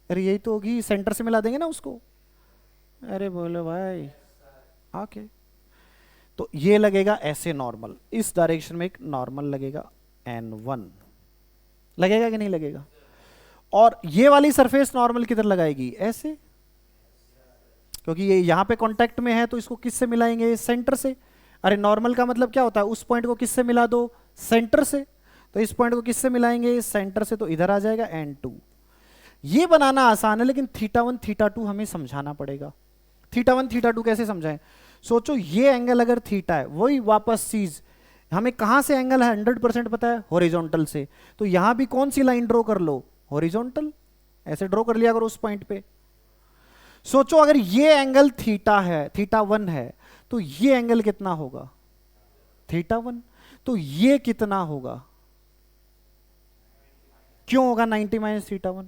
Speaker 1: अरे यही तो होगी, सेंटर से मिला देंगे ना उसको। अरे बोलो भाई, ओके। तो ये लगेगा ऐसे नॉर्मल, इस डायरेक्शन में एक नॉर्मल लगेगा n1, लगेगा कि नहीं लगेगा? और ये वाली सरफेस नॉर्मल किधर लगाएगी, ऐसे, क्योंकि ये यहां पे कांटेक्ट में है तो इसको किससे मिलाएंगे, सेंटर से। अरे नॉर्मल का मतलब क्या होता है, उस पॉइंट को किससे मिला दो, सेंटर से। तो इस पॉइंट को किससे मिलाएंगे, सेंटर से, तो इधर आ जाएगा n2। ये बनाना आसान है, लेकिन θ1 θ2 हमें समझाना पड़ेगा। θ1 θ2 कैसे समझाएं? सोचो ये एंगल अगर थीटा है, वही वापस चीज, हमें कहां से एंगल 100% पता है, हॉरिजॉन्टल से। तो यहां भी कौन सी लाइन ड्रॉ कर लो, हॉरिजॉन्टल, ऐसे ड्रॉ कर लिया करो उस पॉइंट पे। सोचो अगर ये एंगल थीटा है, θ1 है, तो ये एंगल कितना होगा, θ1। तो ये कितना होगा, क्यों होगा 90 माइनस θ1?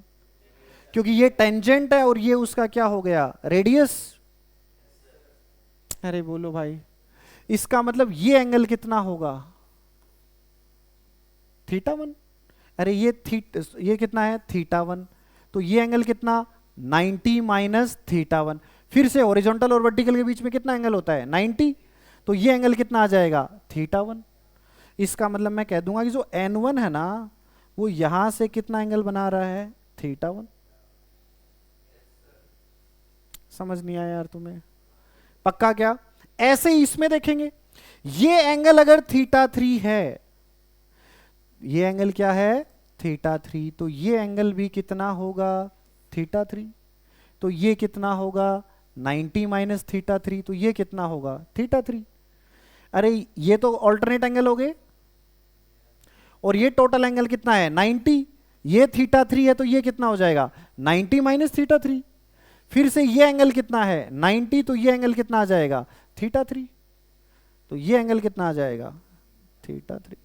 Speaker 1: क्योंकि ये टेंजेंट है और ये उसका क्या हो गया, रेडियस। अरे बोलो भाई, इसका मतलब ये एंगल कितना होगा, θ1। अरे ये कितना है, θ1। तो ये एंगल कितना, 90 माइनस θ1। फिर से हॉरिजॉन्टल और वर्टिकल के बीच में कितना एंगल होता है, 90। तो ये एंगल कितना आ जाएगा, θ1। इसका मतलब मैं कह दूंगा कि जो n1 है ना, वो यहां से कितना एंगल बना रहा है, θ1। समझ नहीं आया यार तुम्हें? पक्का क्या? ऐसे ही इसमें देखेंगे, ये एंगल अगर θ3 है, ये एंगल क्या है, θ3, तो ये एंगल भी कितना होगा, θ3। तो ये कितना होगा, 90 माइनस θ3, तो ये कितना होगा, θ3। अरे ये तो ऑल्टरनेट एंगल हो गए, और ये टोटल एंगल कितना है, 90। ये θ3 है, तो ये कितना हो जाएगा, 90 माइनस θ3। फिर से ये एंगल कितना है, 90, तो ये एंगल कितना आ जाएगा, θ3। तो ये एंगल कितना आ जाएगा, θ3।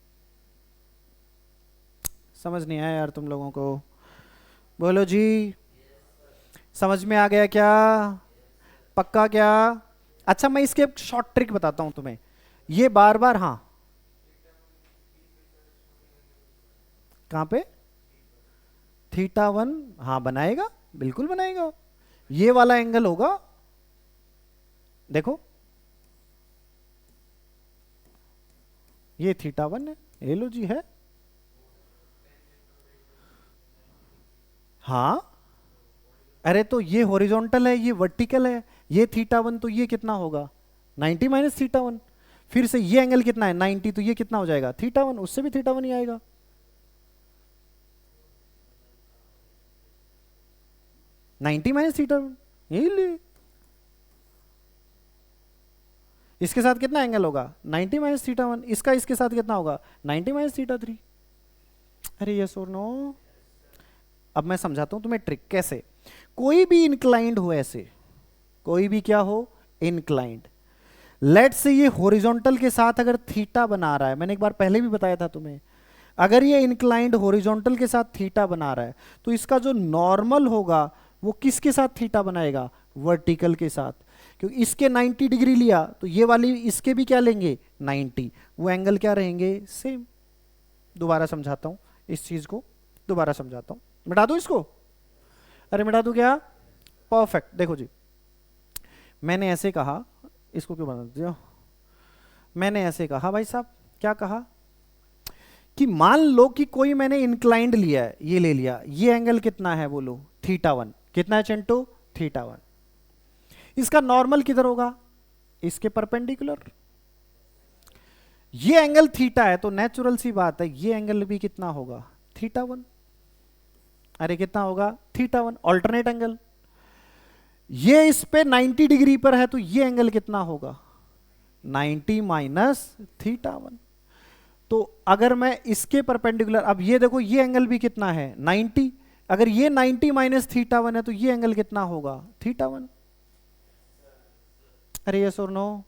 Speaker 1: समझ नहीं आया यार तुम लोगों को? बोलो जी, समझ में आ गया क्या? पक्का क्या? अच्छा मैं इसके शॉर्ट ट्रिक बताता हूं तुम्हें। ये बार बार, हाँ कहां पे, θ1, हाँ बनाएगा, बिल्कुल बनाएगा। ये वाला एंगल होगा, देखो ये θ1 है, ये लो जी है, हाँ। अरे तो ये हॉरिजॉन्टल है, ये वर्टिकल है, ये θ1, तो ये कितना होगा, 90 माइनस θ1। फिर से ये एंगल कितना है, 90, तो ये कितना हो जाएगा, θ1। उससे भी θ1 ही आएगा। नाइनटी माइनस θ1, यही ले। इसके साथ कितना एंगल होगा, 90 माइनस θ1। इसका इसके साथ कितना होगा, 90 माइनस θ3। अरे यस और नो? अब मैं समझाता हूं तुम्हें ट्रिक कैसे। कोई भी इंक्लाइंड हो, ऐसे कोई भी क्या हो, इंक्लाइंड। लेट्स से ये हॉरिजॉन्टल के साथ अगर थीटा बना रहा है, मैंने एक बार पहले भी बताया था तुम्हें, अगर ये इंक्लाइंड हॉरिजॉन्टल के साथ थीटा बना रहा है, तो इसका जो नॉर्मल होगा वो किसके साथ थीटा बनाएगा, वर्टिकल के साथ। क्योंकि इसके 90 डिग्री लिया, तो ये वाली इसके भी क्या लेंगे, 90। वो एंगल क्या रहेंगे, सेम। दोबारा समझाता हूं इस चीज को, दोबारा समझाता हूं। मिटा दूं इसको? अरे मिटा दूं क्या? परफेक्ट। देखो जी, मैंने ऐसे कहा, इसको क्यों बना दिया, मैंने ऐसे कहा भाई साहब, क्या कहा कि मान लो कि कोई मैंने इंक्लाइंड लिया है, ये ले लिया, ये एंगल कितना है बोलो, θ1। कितना है चिंटू, θ1। इसका नॉर्मल किधर होगा, इसके परपेंडिकुलर। ये एंगल थीटा है, तो नेचुरल सी बात है ये एंगल भी कितना होगा, θ1। अरे कितना होगा, θ1, ऑल्टरनेट एंगल। ये इस पे 90 डिग्री पर है तो ये एंगल कितना होगा, 90 माइनस θ1। तो अगर मैं इसके परपेंडिकुलर, अब ये देखो ये एंगल भी कितना है 90, अगर ये 90 माइनस θ1 है तो ये एंगल कितना होगा, θ1। अरे यस और नो।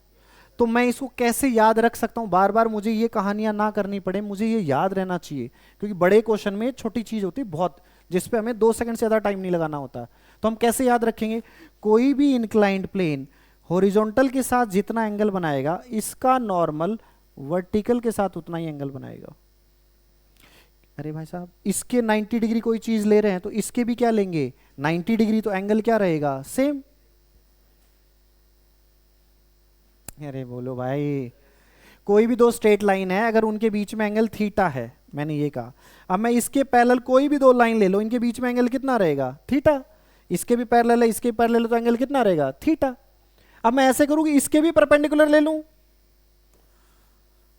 Speaker 1: तो मैं इसको कैसे याद रख सकता हूं, बार बार मुझे ये कहानियां ना करनी पड़े, मुझे ये याद रहना चाहिए, क्योंकि बड़े क्वेश्चन में छोटी चीज होती है बहुत, जिसपे हमें 2 सेकंड से ज्यादा टाइम नहीं लगाना होता। तो हम कैसे याद रखेंगे, कोई भी इंक्लाइंड प्लेन हॉरिजॉन्टल के साथ जितना एंगल बनाएगा, इसका नॉर्मल वर्टिकल के साथ उतना ही एंगल बनाएगा। अरे भाई साहब, इसके 90 डिग्री कोई चीज ले रहे हैं तो इसके भी क्या लेंगे 90 डिग्री, तो एंगल क्या रहेगा, सेम। अरे बोलो भाई, कोई भी 2 स्ट्रेट लाइन है, अगर उनके बीच में एंगल थीटा है, मैंने ये कहा, अब मैं इसके पैरेलल कोई भी 2 लाइन ले लो, इनके बीच में एंगल कितना रहेगा, थीटा। इसके भी पैरेलल है, इसके पैरेलल है, तो एंगल कितना रहेगा, थीटा। अब मैं ऐसे करूं कि इसके भी परपेंडिकुलर ले लूं,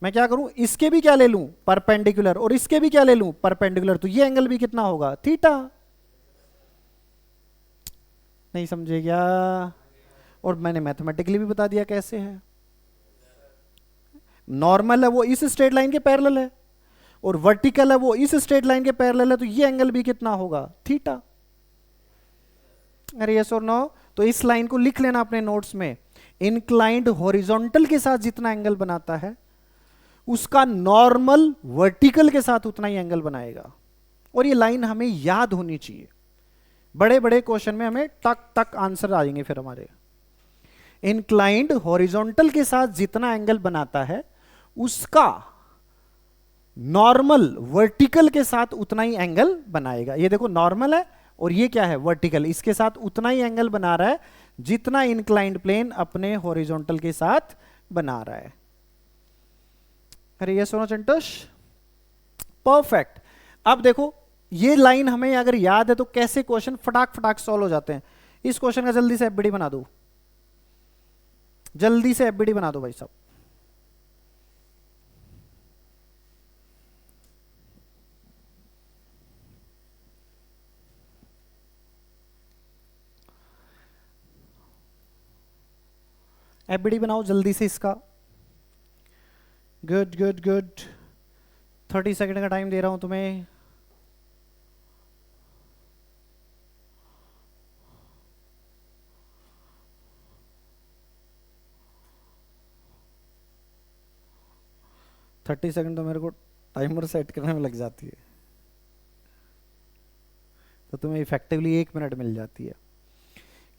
Speaker 1: मैं क्या करूं, इसके भी क्या ले लूं, परपेंडिकुलर, और इसके भी क्या ले लूं, परपेंडिकुलर, तो ये एंगल भी कितना होगा, थीटा। नहीं समझे क्या? और मैंने मैथमेटिकली भी बता दिया कैसे है। नॉर्मल है वो इस स्ट्रेट लाइन के पैरेलल है, और वर्टिकल है वो इस स्ट्रेट लाइन के पैरेलल है, तो ये एंगल भी कितना होगा, थीटा। अरे यस और नो। तो इस लाइन को लिख लेना अपने नोट्स में, इंक्लाइंड हॉरिजॉन्टल के साथ जितना एंगल बनाता है, उसका नॉर्मल वर्टिकल के साथ उतना ही एंगल बनाएगा। और ये लाइन हमें याद होनी चाहिए, बड़े बड़े क्वेश्चन में हमें टक टक आंसर आ जाएंगे फिर हमारे। इंक्लाइंड हॉरिजॉन्टल के साथ जितना एंगल बनाता है, उसका नॉर्मल वर्टिकल के साथ उतना ही एंगल बनाएगा। ये देखो नॉर्मल है और ये क्या है, वर्टिकल, इसके साथ उतना ही एंगल बना रहा है जितना इंक्लाइंड प्लेन अपने हॉरिजॉन्टल के साथ बना रहा है। अरे ये सोना चंटोश, परफेक्ट। अब देखो ये लाइन हमें अगर याद है तो कैसे क्वेश्चन फटाक फटाक सॉल्व हो जाते हैं। इस क्वेश्चन का जल्दी से एफबीडी बना दो, जल्दी से एफबीडी बना दो भाई साहब। एफबीडी बनाओ जल्दी से इसका। गुड गुड गुड, 30 सेकंड का टाइम दे रहा हूं तुम्हें। थर्टी सेकंड तो मेरे को टाइमर सेट करने में लग जाती है, तो तुम्हें इफेक्टिवली 1 मिनट मिल जाती है।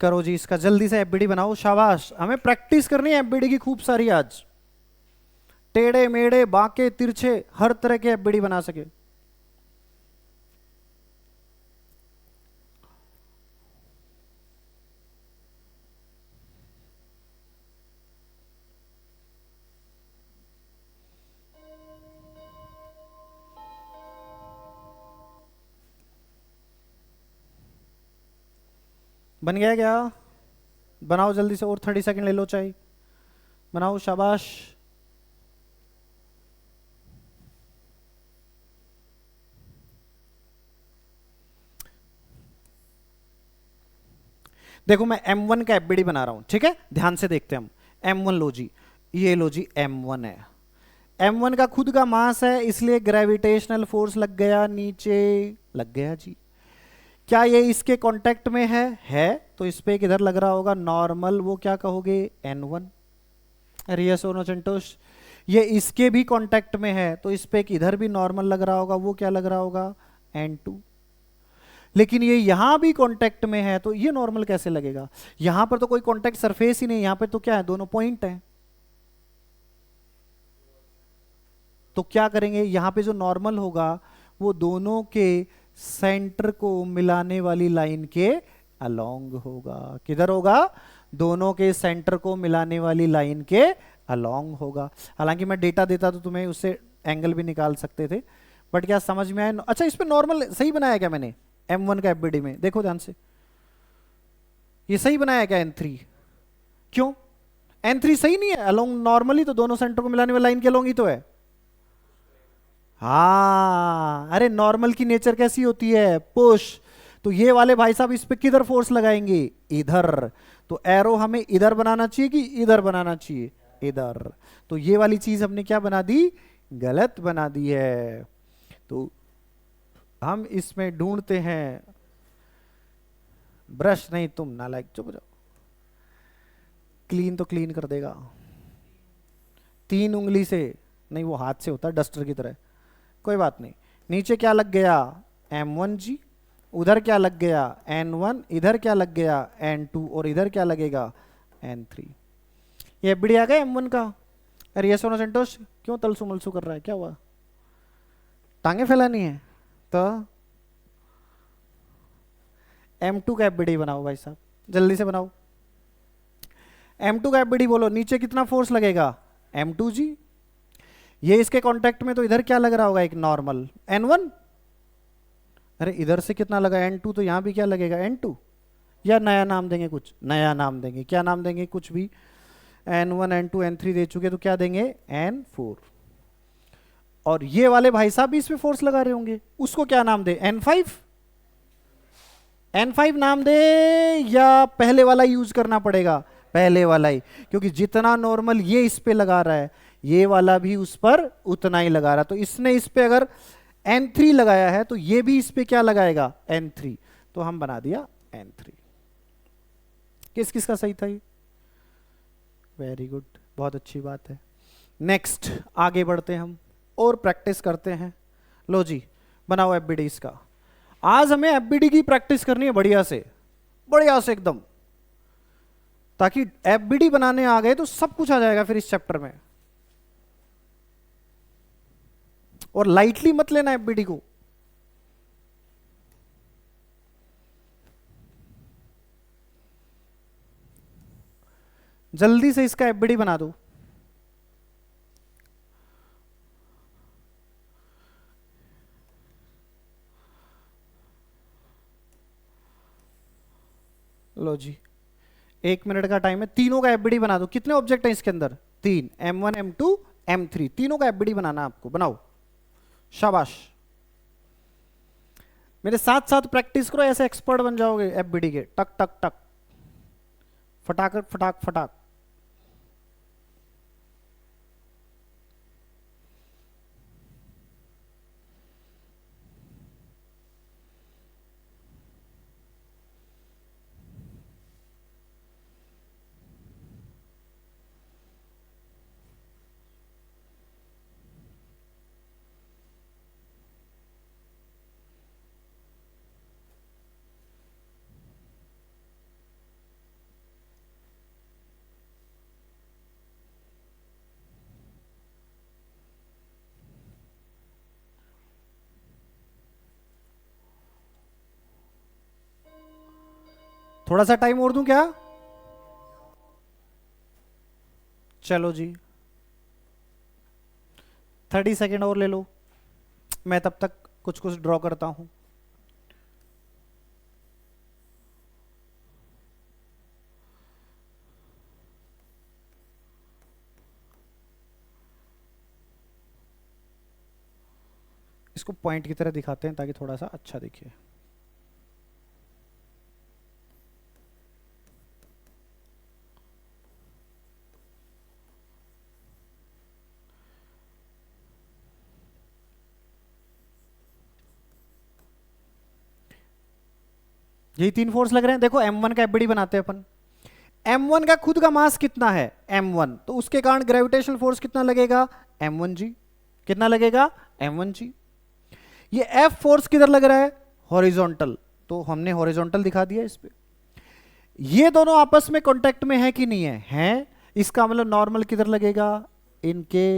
Speaker 1: करो जी इसका जल्दी से एफबीडी बनाओ, शाबाश। हमें प्रैक्टिस करनी है एफबीडी की खूब सारी आज, टेढ़े मेढ़े बांके तिरछे हर तरह के एफबीडी बना सके। बन गया क्या? बनाओ जल्दी से, और 30 सेकंड ले लो चाहे, बनाओ शाबाश। देखो मैं M1 का एफबीडी बना रहा हूं, ठीक है, ध्यान से देखते हैं हम। M1 लो जी, ये लो जी M1 है। M1 का खुद का मास है, इसलिए ग्रेविटेशनल फोर्स लग गया, नीचे लग गया जी। क्या ये इसके कांटेक्ट में है तो इस पे किधर लग रहा होगा, नॉर्मल, वो क्या कहोगे, N1। अरे यस और नो संतोष, ये इसके भी कांटेक्ट में है तो इस पे इधर भी नॉर्मल लग रहा होगा, वो क्या लग रहा होगा, N2। लेकिन ये यहां भी कांटेक्ट में है तो ये नॉर्मल कैसे लगेगा, यहां पर तो कोई कांटेक्ट सरफेस ही नहीं, यहां पे तो क्या है, दोनों पॉइंट हैं। तो क्या करेंगे, यहां पे जो नॉर्मल होगा वो दोनों के सेंटर को मिलाने वाली लाइन के अलोंग होगा। किधर होगा, दोनों के सेंटर को मिलाने वाली लाइन के अलोंग होगा। हालांकि मैं डेटा देता तो तुम्हें उससे एंगल भी निकाल सकते थे, बट क्या समझ में आया? अच्छा, इस पे नॉर्मल सही बनाया क्या मैंने M1 का एफबीडी में, देखो ध्यान से, ये सही बनाया क्या N3? क्यों N3 सही नहीं है, अलोंग नॉर्मली तो दोनों सेंटर को मिलाने वाली लाइन के अलोंग ही तो है। हाँ, अरे नॉर्मल की नेचर कैसी होती है, पुश, तो ये वाले भाई साहब इस पे किधर फोर्स लगाएंगे, इधर। तो एरो हमें इधर बनाना चाहिए कि इधर बनाना चाहिए, इधर। तो ये वाली चीज हमने क्या बना दी, गलत बना दी है। तो हम इसमें ढूंढते हैं, ब्रश नहीं तुम नालायक, चुप जाओ। क्लीन तो क्लीन कर देगा 3 उंगली से, नहीं वो हाथ से होता है डस्टर की तरह, कोई बात नहीं। नीचे क्या लग गया, M1G, उधर क्या लग गया N1, इधर क्या लग गया N2, और इधर क्या लगेगा N3। ये एफबीडी आ गया M1 का। अरे ये सोना सेंटोस क्यों तलसू मलसू कर रहा है, क्या हुआ, टांगे फैलानी है? तो M2 का एफबीडी बनाओ भाई साहब, जल्दी से बनाओ। M2 का एफबीडी बोलो, नीचे कितना फोर्स लगेगा M2G। ये इसके कांटेक्ट में, तो इधर क्या लग रहा होगा, एक नॉर्मल N1। अरे इधर से कितना लगा N2, तो यहां भी क्या लगेगा N2, या नया नाम देंगे, कुछ नया नाम देंगे, क्या नाम देंगे, कुछ भी। N1 N2 N3 दे चुके, तो क्या देंगे N4। और ये वाले भाई साहब भी इस पे फोर्स लगा रहे होंगे, उसको क्या नाम दे, N5। N5 नाम दे या पहले वाला यूज करना पड़ेगा, पहले वाला ही, क्योंकि जितना नॉर्मल ये इस पे लगा रहा है, ये वाला भी उस पर उतना ही लगा रहा। तो इसने इस पे अगर N3 लगाया है, तो ये भी इस पे क्या लगाएगा N3, तो हम बना दिया N3। किस किस का सही था ये, वेरी गुड, बहुत अच्छी बात है। नेक्स्ट आगे बढ़ते हैं हम और प्रैक्टिस करते हैं। लो जी बनाओ एफबीडी इसका। आज हमें एफबीडी की प्रैक्टिस करनी है बढ़िया से, बढ़िया से एकदम, ताकि एफबीडी बनाने आ गए तो सब कुछ आ जाएगा फिर इस चैप्टर में। और लाइटली मत लेना एफबीडी को। जल्दी से इसका एफबीडी बना दो। लो जी 1 मिनट का टाइम है, तीनों का एफबीडी बना दो। कितने ऑब्जेक्ट हैं इसके अंदर, 3, M1 M2 M3, तीनों का एफबीडी बनाना आपको, बनाओ, शाबाश। मेरे साथ साथ प्रैक्टिस करो, ऐसे एक्सपर्ट बन जाओगे एफबीडी के, टक टक टक, फटाक फटाक फटाक। थोड़ा सा टाइम और दूं क्या, चलो जी 30 सेकेंड और ले लो, मैं तब तक कुछ कुछ ड्रॉ करता हूं। इसको पॉइंट की तरह दिखाते हैं ताकि थोड़ा सा अच्छा दिखे। यही 3 फोर्स लग रहे हैं। देखो M1 का एफबीडी बनाते हैं अपन। M1 का खुद का मास कितना है M1, तो उसके कारण ग्रेविटेशनल फोर्स कितना लगेगा M1G, कितना लगेगा M1G। ये F फोर्स किधर लग रहा है, हॉरिजॉन्टल, तो हमने हॉरिजॉन्टल दिखा दिया इस पे। ये दोनों आपस में कांटेक्ट में है कि नहीं है, हैं। इसका मतलब नॉर्मल किधर लगेगा, इनके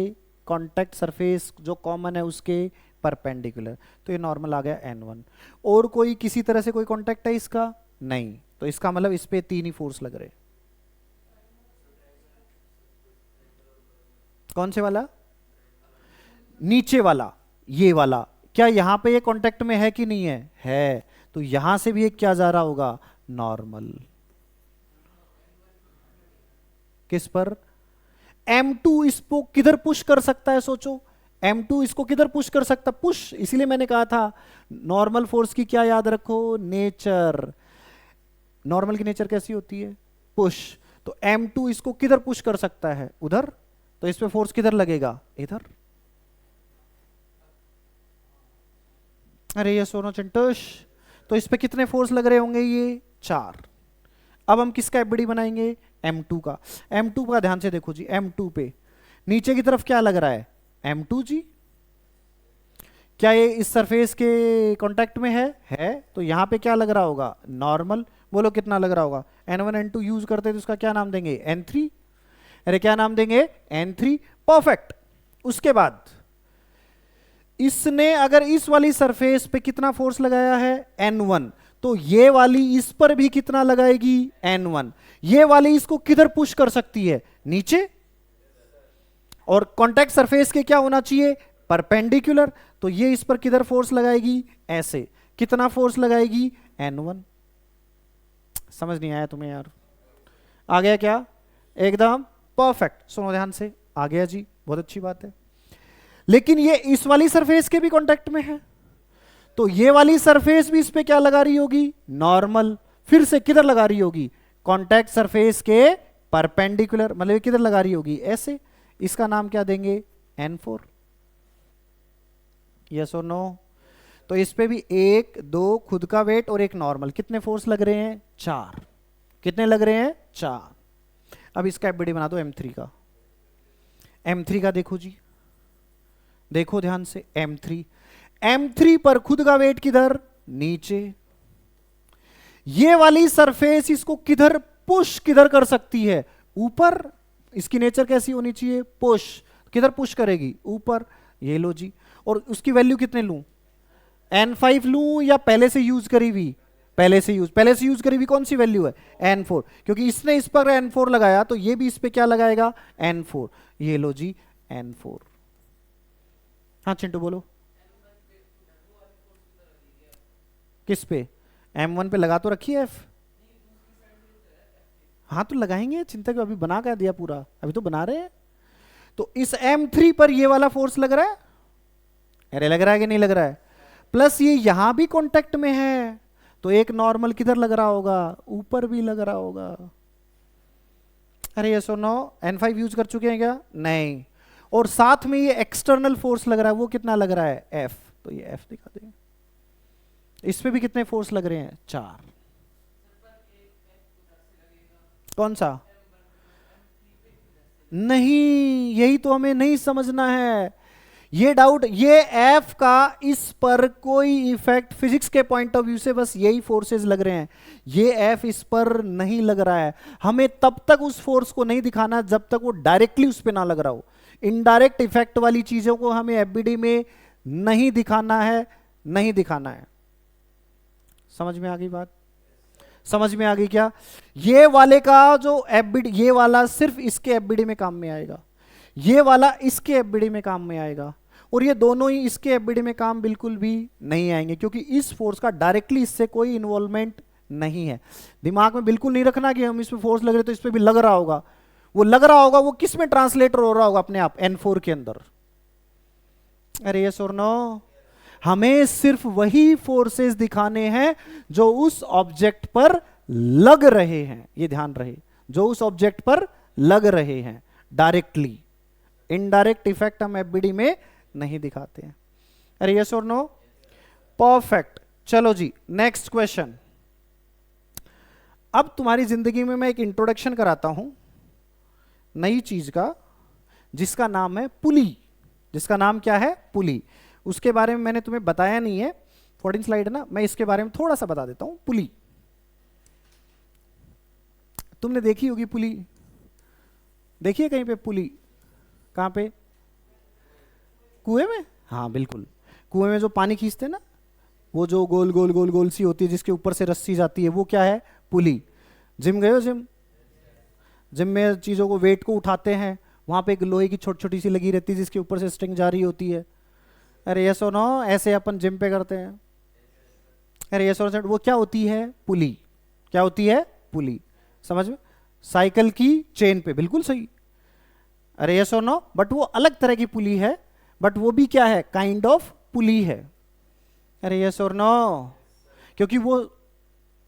Speaker 1: कांटेक्ट सरफेस जो कॉमन है उसके परपेंडिकुलर, तो ये नॉर्मल आ गया N1। और कोई किसी तरह से कोई कांटेक्ट है इसका, नहीं, तो इसका मतलब इस पे 3 ही फोर्स लग रहे। कौन से वाला, नीचे वाला, ये वाला, क्या यहां पे ये कांटेक्ट में है कि नहीं है, तो यहां से भी एक क्या जा रहा होगा, नॉर्मल। किस पर, M2 इसको किधर पुश कर सकता है, सोचो M2 इसको किधर पुश कर सकता, पुश, इसीलिए मैंने कहा था नॉर्मल फोर्स की क्या याद रखो, नेचर। नॉर्मल की नेचर कैसी होती है, पुश। तो M2 इसको किधर पुश कर सकता है, उधर, तो इस पे फोर्स किधर लगेगा, इधर। अरे ये सोनो चिंटूश, तो इस पे कितने फोर्स लग रहे होंगे, ये 4। अब हम किसका एफबीडी बनाएंगे, M2 का। M2 का ध्यान से देखो जी, M2 पे नीचे की तरफ क्या लग रहा है, M2 जी। क्या ये इस सरफेस के कांटेक्ट में है, तो यहां पे क्या लग रहा होगा, नॉर्मल। बोलो कितना लग रहा होगा, N1 N2 यूज करते तो उसका क्या नाम देंगे, N3। अरे क्या नाम देंगे, N3। परफेक्ट। उसके बाद इसने अगर इस वाली सरफेस पे कितना फोर्स लगाया है, N1, तो ये वाली इस पर भी कितना लगाएगी, N1। ये वाली इसको किधर पुश कर सकती है, नीचे। और कांटेक्ट सरफेस के क्या होना चाहिए, परपेंडिकुलर। तो ये इस पर किधर फोर्स लगाएगी, ऐसे। कितना फोर्स लगाएगी, N1। समझ नहीं आया तुम्हें यार, आ गया क्या, एकदम परफेक्ट। सुनो ध्यान से, आ गया जी, बहुत अच्छी बात है। लेकिन ये इस वाली सरफेस के भी कांटेक्ट में है, तो ये वाली सरफेस भी इस पे क्या लगा रही होगी, नॉर्मल। फिर से किधर लगा रही होगी, कांटेक्ट सरफेस के परपेंडिकुलर, मतलब किधर लगा रही होगी, ऐसे। इसका नाम क्या देंगे, N4। यस और नो। तो इस पे भी 1 2 खुद का वेट और एक नॉर्मल, कितने फोर्स लग रहे हैं, 4। कितने लग रहे हैं, 4। अब इसका एफबीडी बना दो M3 का। M3 का देखो जी, देखो ध्यान से, M3 पर खुद का वेट किधर, नीचे। ये वाली सरफेस इसको किधर पुश किधर कर सकती है, ऊपर। इसकी नेचर कैसी होनी चाहिए, पुश। किधर पुश करेगी, ऊपर। ये लो जी। और उसकी वैल्यू कितने लूं, N5 लूं या पहले से यूज करी हुई, पहले से यूज करी हुई कौन सी वैल्यू है, N4। क्योंकि इसने इस पर N4 लगाया तो ये भी इस पे क्या लगाएगा, N4। ये लो जी, N4। हाँ चिंटू बोलो, किस पे, M1 पे लगा तो रखी है F। हाँ तो लगाएंगे, चिंता क्यों, अभी बना कर दिया पूरा, अभी तो बना रहे हैं। तो इस M3 पर ये वाला फोर्स लग रहा है, अरे लग रहा है कि नहीं लग रहा है, प्लस ये यहां भी कांटेक्ट में है, तो एक नॉर्मल किधर लग रहा होगा, ऊपर भी लग रहा होगा। अरे ये सुनो, N5 यूज कर चुके हैं क्या, नहीं। और साथ में ये एक्सटर्नल फोर्स लग रहा है, वो कितना लग रहा है, F। तो ये F दिखा दें। इस पे भी कितने फोर्स लग रहे हैं, 4। कौन सा, नहीं, यही तो हमें नहीं समझना है, ये डाउट। ये F का इस पर कोई इफेक्ट फिजिक्स के पॉइंट ऑफ व्यू से बस यही फोर्सेस लग रहे हैं, ये F इस पर नहीं लग रहा है। हमें तब तक उस फोर्स को नहीं दिखाना जब तक वो डायरेक्टली उस पर ना लग रहा हो। इनडायरेक्ट इफेक्ट वाली चीजों को हमें एफबीडी में नहीं दिखाना है, नहीं दिखाना है। समझ में आ गई बात, समझ में आ गई क्या। ये वाले का जो एफबीडी, ये वाला सिर्फ इसके एफबीडी में काम में आएगा, ये वाला इसके एफबीडी में काम में आएगा, और ये दोनों ही इसके एफबीडी में काम बिल्कुल भी नहीं आएंगे, क्योंकि इस फोर्स का डायरेक्टली इससे कोई इन्वॉल्वमेंट नहीं है। दिमाग में बिल्कुल नहीं रखना कि हम इस पे फोर्स लग रहे तो इस पे भी लग रहा होगा, वो लग रहा होगा, वो किस में ट्रांसलेटर हो रहा होगा, अपने आप N4 के अंदर। अरे यस और नो, हमें सिर्फ वही फोर्सेस दिखाने हैं जो उस ऑब्जेक्ट पर लग रहे हैं, ये ध्यान रहे, जो उस ऑब्जेक्ट पर लग रहे हैं डायरेक्टली। इनडायरेक्ट इफेक्ट हम एफबीडी में नहीं दिखाते हैं। अरे यस और नो, परफेक्ट। चलो जी नेक्स्ट क्वेश्चन। अब तुम्हारी जिंदगी में मैं एक इंट्रोडक्शन कराता हूं नई चीज का, जिसका नाम है पुली। जिसका नाम क्या है, पुली। उसके बारे में मैंने तुम्हें बताया नहीं है, 14 स्लाइड है ना, मैं इसके बारे में थोड़ा सा बता देता हूं। पुली तुमने देखी होगी, पुली देखिए कहीं पे पुली, कहां पे, कुएं में। हाँ बिल्कुल, कुएं में जो पानी खींचते ना, वो जो गोल गोल गोल गोल सी होती है जिसके ऊपर से रस्सी जाती है, वो क्या है, पुली। जिम गए हो, जिम में चीजों को, वेट को उठाते हैं, वहां पे एक लोहे की छोटी छोटी सी लगी रहती है जिसके ऊपर से स्ट्रिंग जारी होती है। अरे यस और नो, ऐसे अपन जिम पे करते हैं। अरे यस और नो, वो क्या होती है, पुली। क्या होती है, पुली। समझ में, साइकिल की चेन पे, बिल्कुल सही। अरे यस और नो, बट वो अलग तरह की पुली है, बट वो भी क्या है, काइंड ऑफ पुली है। अरे यस और नो, क्योंकि वो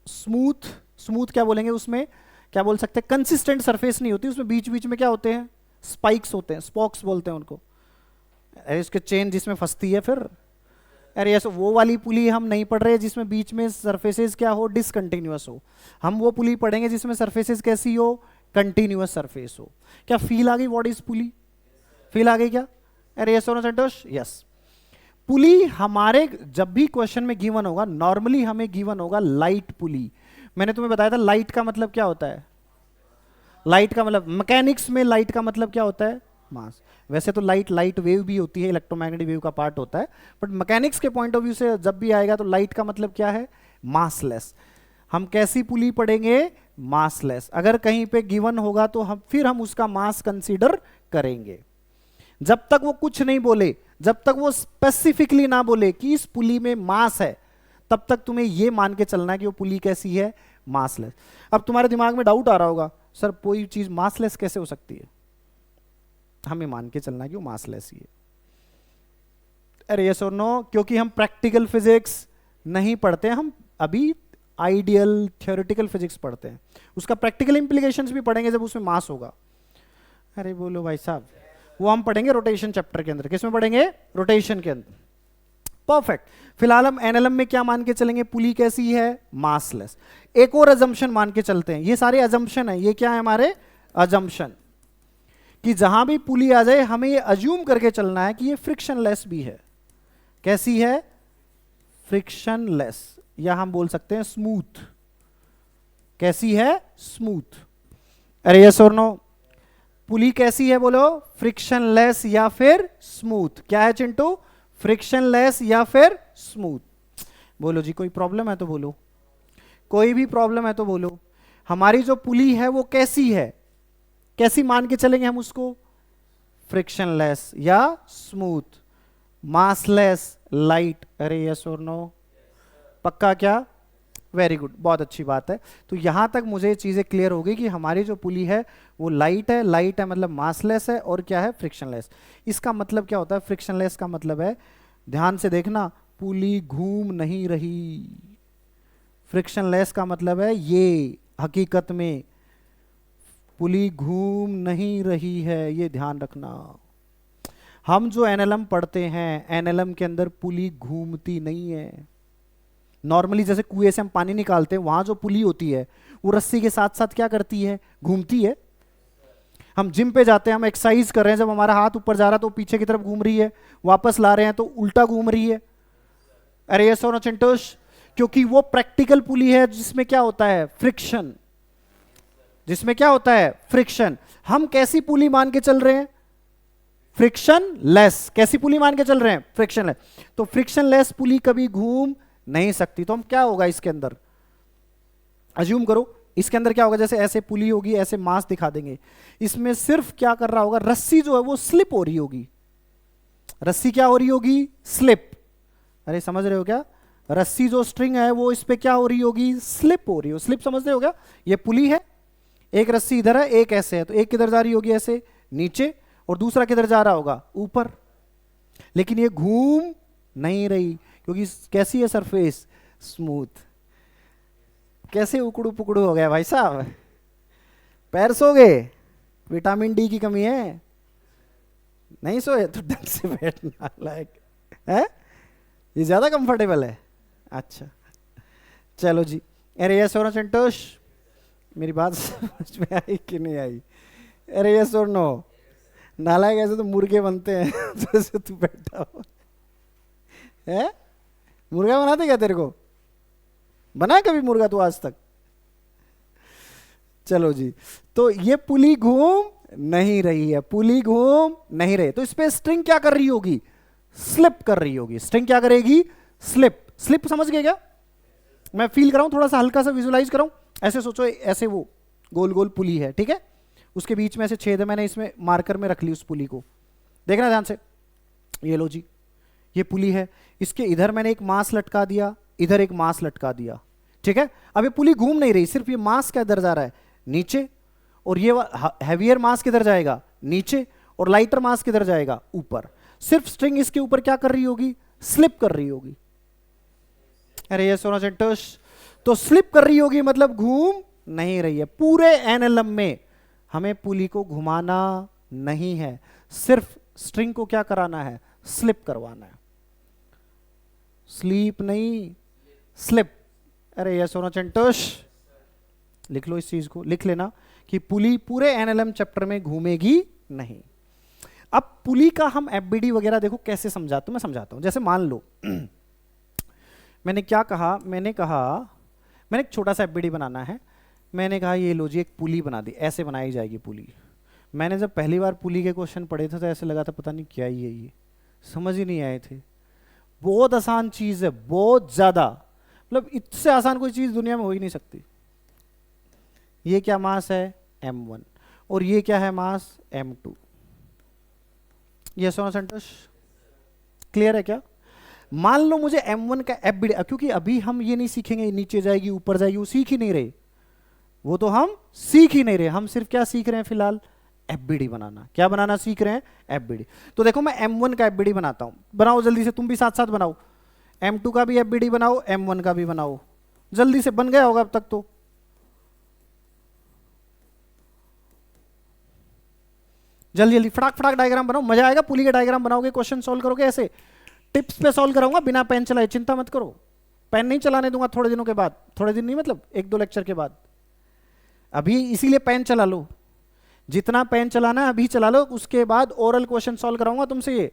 Speaker 1: स्मूथ, स्मूथ क्या बोलेंगे उसमें, क्या बोल सकते हैं, कंसिस्टेंट सरफेस नहीं होती, उसमें बीच बीच में क्या होते हैं, स्पाइक्स होते हैं, स्पॉक्स बोलते हैं उनको। अरे उसके चेन जिसमें फंसती है फिर। अरे यस, वो वाली पुली हम नहीं पढ़ रहे जिसमें बीच में सरफेसेस क्या हो, डिसकंटिन्यूअस हो। हम वो पुली पढ़ेंगे जिसमें सरफेसेस कैसी हो, कंटिन्यूअस सरफेस हो। क्या फील आ गई व्हाट इज पुली? फील आ गई क्या? अरे यस और नो संतोष? यस। पुली हमारे जब भी क्वेश्चन में गिवन होगा, नॉर्मली हमें गिवन होगा लाइट पुली। मैंने तुम्हें बताया था लाइट का मतलब क्या होता है, लाइट का मतलब मैकेनिक्स में लाइट का मतलब क्या होता है, मास। वैसे तो लाइट वेव भी होती है, इलेक्ट्रोमैग्नेटिक वेव का पार्ट होता है, बट मैकेनिक्स के पॉइंट ऑफ व्यू से जब भी आएगा तो लाइट का मतलब क्या है, मासलेस। हम कैसी पुली पढ़ेंगे, मासलेस। अगर कहीं पे गिवन होगा तो हम उसका मास कंसीडर करेंगे। जब तक वो कुछ नहीं बोले, जब तक वो स्पेसिफिकली ना बोले कि इस पुली में मास है, तब तक तुम्हें ये मान के चलना है कि वो पुली कैसी है, मासलेस। अब तुम्हारे दिमाग में डाउट आ रहा होगा, सर कोई चीज मासलेस कैसे हो सकती है? हमें मान के चलना है कि वो मासलेस ही है। अरे यस और नो, क्योंकि हम प्रैक्टिकल फिजिक्स नहीं पढ़ते, हम अभी आइडियल थ्योरेटिकल फिजिक्स पढ़ते हैं। उसका प्रैक्टिकल इंप्लीकेशंस भी पढ़ेंगे जब उसमें मास होगा। अरे बोलो भाई साहब, वो हम पढ़ेंगे रोटेशन चैप्टर के अंदर। किसमें पढ़ेंगे? रोटेशन के अंदर। परफेक्ट। फिलहाल हम एनएलएम में क्या मान के चलेंगे, पुली कैसी है, मासलेस। एक और अजम्पशन मान के चलते हैं, ये सारे अजम्पशन है, ये क्या है हमारे अजम्पशन, कि जहां भी पुली आ जाए हमें ये अज्यूम करके चलना है कि ये फ्रिक्शनलेस भी है। कैसी है? फ्रिक्शनलेस, या हम बोल सकते हैं स्मूथ। कैसी है? स्मूथ। अरे यस और नो, पुली कैसी है बोलो, फ्रिक्शनलेस या फिर स्मूथ? क्या है चिंटू? फ्रिक्शनलेस या फिर स्मूथ? बोलो जी, कोई प्रॉब्लम है तो बोलो, कोई भी प्रॉब्लम है तो बोलो। हमारी जो पुली है वो कैसी है, कैसी मान के चलेंगे हम उसको? फ्रिक्शनलेस या स्मूथ, मासलेस, लाइट। अरे यस और नो, पक्का क्या? वेरी गुड, बहुत अच्छी बात है। तो यहां तक मुझे चीजें क्लियर हो गई कि हमारी जो पुली है वो लाइट है, लाइट है मतलब मासलेस है, और क्या है? फ्रिक्शनलेस। इसका मतलब क्या होता है? फ्रिक्शनलेस का मतलब है, ध्यान से देखना, पुली घूम नहीं रही। फ्रिक्शनलेस का मतलब है ये, हकीकत में पुली घूम नहीं रही है, ये ध्यान रखना। हम जो एनएलएम पढ़ते हैं, एनएलएम के अंदर पुली घूमती नहीं है। नॉर्मली जैसे कुएं से हम पानी निकालते हैं, वहां जो पुली होती है वो रस्सी के साथ साथ क्या करती है? घूमती है। हम जिम पे जाते हैं, हम एक्सरसाइज कर रहे हैं, जब हमारा हाथ ऊपर जा रहा है तो पीछे की तरफ घूम रही है, वापस ला रहे हैं तो उल्टा घूम रही है। अरे ये सोनो चिंटोश, क्योंकि वो प्रैक्टिकल पुली है जिसमें क्या होता है? फ्रिक्शन। जिसमें क्या होता है? फ्रिक्शन। हम कैसी पुली मान के चल रहे हैं? Friction less. कैसी पुली मान के चल रहे हैं? Friction less. तो फ्रिक्शन लेस पुली कभी घूम नहीं सकती। तो हम क्या होगा इसके अंदर, अज्यूम करो इसके अंदर क्या होगा, जैसे ऐसे पुली होगी, ऐसे मास दिखा देंगे, इसमें सिर्फ क्या कर रहा होगा, रस्सी जो है वो स्लिप हो रही होगी। रस्सी क्या हो रही होगी? स्लिप। अरे समझ रहे हो क्या? रस्सी जो स्ट्रिंग है वो इस पे क्या हो रही होगी? स्लिप हो रही हो। स्लिप समझ रहे हो क्या? ये पुली है, एक रस्सी इधर है, एक ऐसे है, तो एक किधर जा रही होगी? ऐसे नीचे, और दूसरा किधर जा रहा होगा? ऊपर। लेकिन ये घूम नहीं रही, क्योंकि कैसी है सरफेस? स्मूथ। कैसे उकड़ू पुकड़ू हो गया भाई साहब? पैर सो गए? विटामिन डी की कमी है? नहीं सोए तो ढंग से बैठना लायक है, ये ज्यादा कंफर्टेबल है। अच्छा चलो जी। अरे यस और नो संतोष, मेरी बात समझ में आई कि नहीं आई? अरे यस और नो, नालायक ऐसे तो मुर्गे बनते हैं जैसे तू बैठा हो है। मुर्गा बनाते क्या तेरे को? बना कभी मुर्गा तू आज तक? चलो जी, तो ये पुली घूम नहीं रही है, पुली घूम नहीं रही, तो इस पे स्ट्रिंग क्या कर रही होगी? स्लिप कर रही होगी। स्ट्रिंग क्या करेगी? स्लिप। स्लिप समझ गए क्या? मैं फील कराऊं, थोड़ा सा हल्का सा विजुलाइज कराऊं। ऐसे सोचो, ऐसे वो गोल गोल पुली है, ठीक है, उसके बीच में ऐसे छेद है, मैंने इसमें मार्कर में रख ली उस पुली को, देखना ध्यान से। ये लो जी, ये पुली है, इसके इधर मैंने एक मास लटका दिया, इधर एक मास लटका दिया, ठीक है। अब ये पुली घूम नहीं रही, सिर्फ ये मास क्या इधर जा रहा है? नीचे। और ये हैवियर मास किधर जाएगा? नीचे। और लाइटर मास किधर जाएगा? ऊपर। सिर्फ स्ट्रिंग इसके ऊपर क्या कर रही होगी, स्लिप कर रही होगी। अरे ये सोना सेंटोश, तो स्लिप कर रही होगी मतलब घूम नहीं रही है। पूरे एनएलएम में हमें पुली को घुमाना नहीं है, सिर्फ स्ट्रिंग को क्या कराना है, स्लिप करवाना है। स्लीप नहीं, स्लिप। अरे ये सोना सेंटोश, लिख लो इस चीज को, लिख लेना कि पुली पूरे एनएलएम चैप्टर में घूमेगी नहीं। अब पुली का हम एफबीडी वगैरह देखो कैसे समझाते हैं, मैं समझाता हूं। जैसे मान लो मैंने क्या कहा, मैंने एक छोटा सा एफबीडी बनाना है। मैंने कहा ये लो जी एक पुली बना दी, ऐसे बनाई जाएगी पुली। मैंने जब पहली बार पुली के क्वेश्चन पढ़े थे तो ऐसे लगा था पता नहीं क्या ही है ये, समझ ही नहीं आए थे। बहुत आसान चीज है, बहुत ज्यादा, मतलब इससे आसान कोई चीज दुनिया में हो ही नहीं सकती। ये क्या मास है, m1, और ये क्या है मास, m2। ये सोना संतोष, क्लियर है क्या? मान लो मुझे m1 का एफबीडी, क्योंकि अभी हम ये नहीं सीखेंगे नीचे जाएगी ऊपर जाएगी, वो सीख ही नहीं रहे, वो तो हम सीख ही नहीं रहे। हम सिर्फ क्या सीख रहे हैं फिलहाल, एफबीडी बनाना। क्या बनाना सीख रहे हैं, एफबीडी। तो देखो मैं m1 का एफबीडी बनाता हूं, बनाओ जल्दी से, तुम भी साथ साथ बनाओ। m2 का भी एफबीडी बनाओ, m1 का भी बनाओ, जल्दी से बन गया होगा अब तक तो। जल्दी जल्दी फटाक फटाक डायग्राम बनाओ, मजा आएगा। पुली का डायग्राम बनाओगे, क्वेश्चन सॉल्व करोगे, ऐसे टिप्स पे सॉल्व कराऊंगा बिना पेन चलाए, चिंता मत करो। पेन नहीं चलाने दूंगा थोड़े दिनों के बाद, थोड़े दिन नहीं मतलब 1-2 लेक्चर के बाद। अभी इसीलिए पेन चला लो, जितना पेन चलाना है अभी चला लो, उसके बाद ओरल क्वेश्चन सॉल्व कराऊंगा तुमसे ये।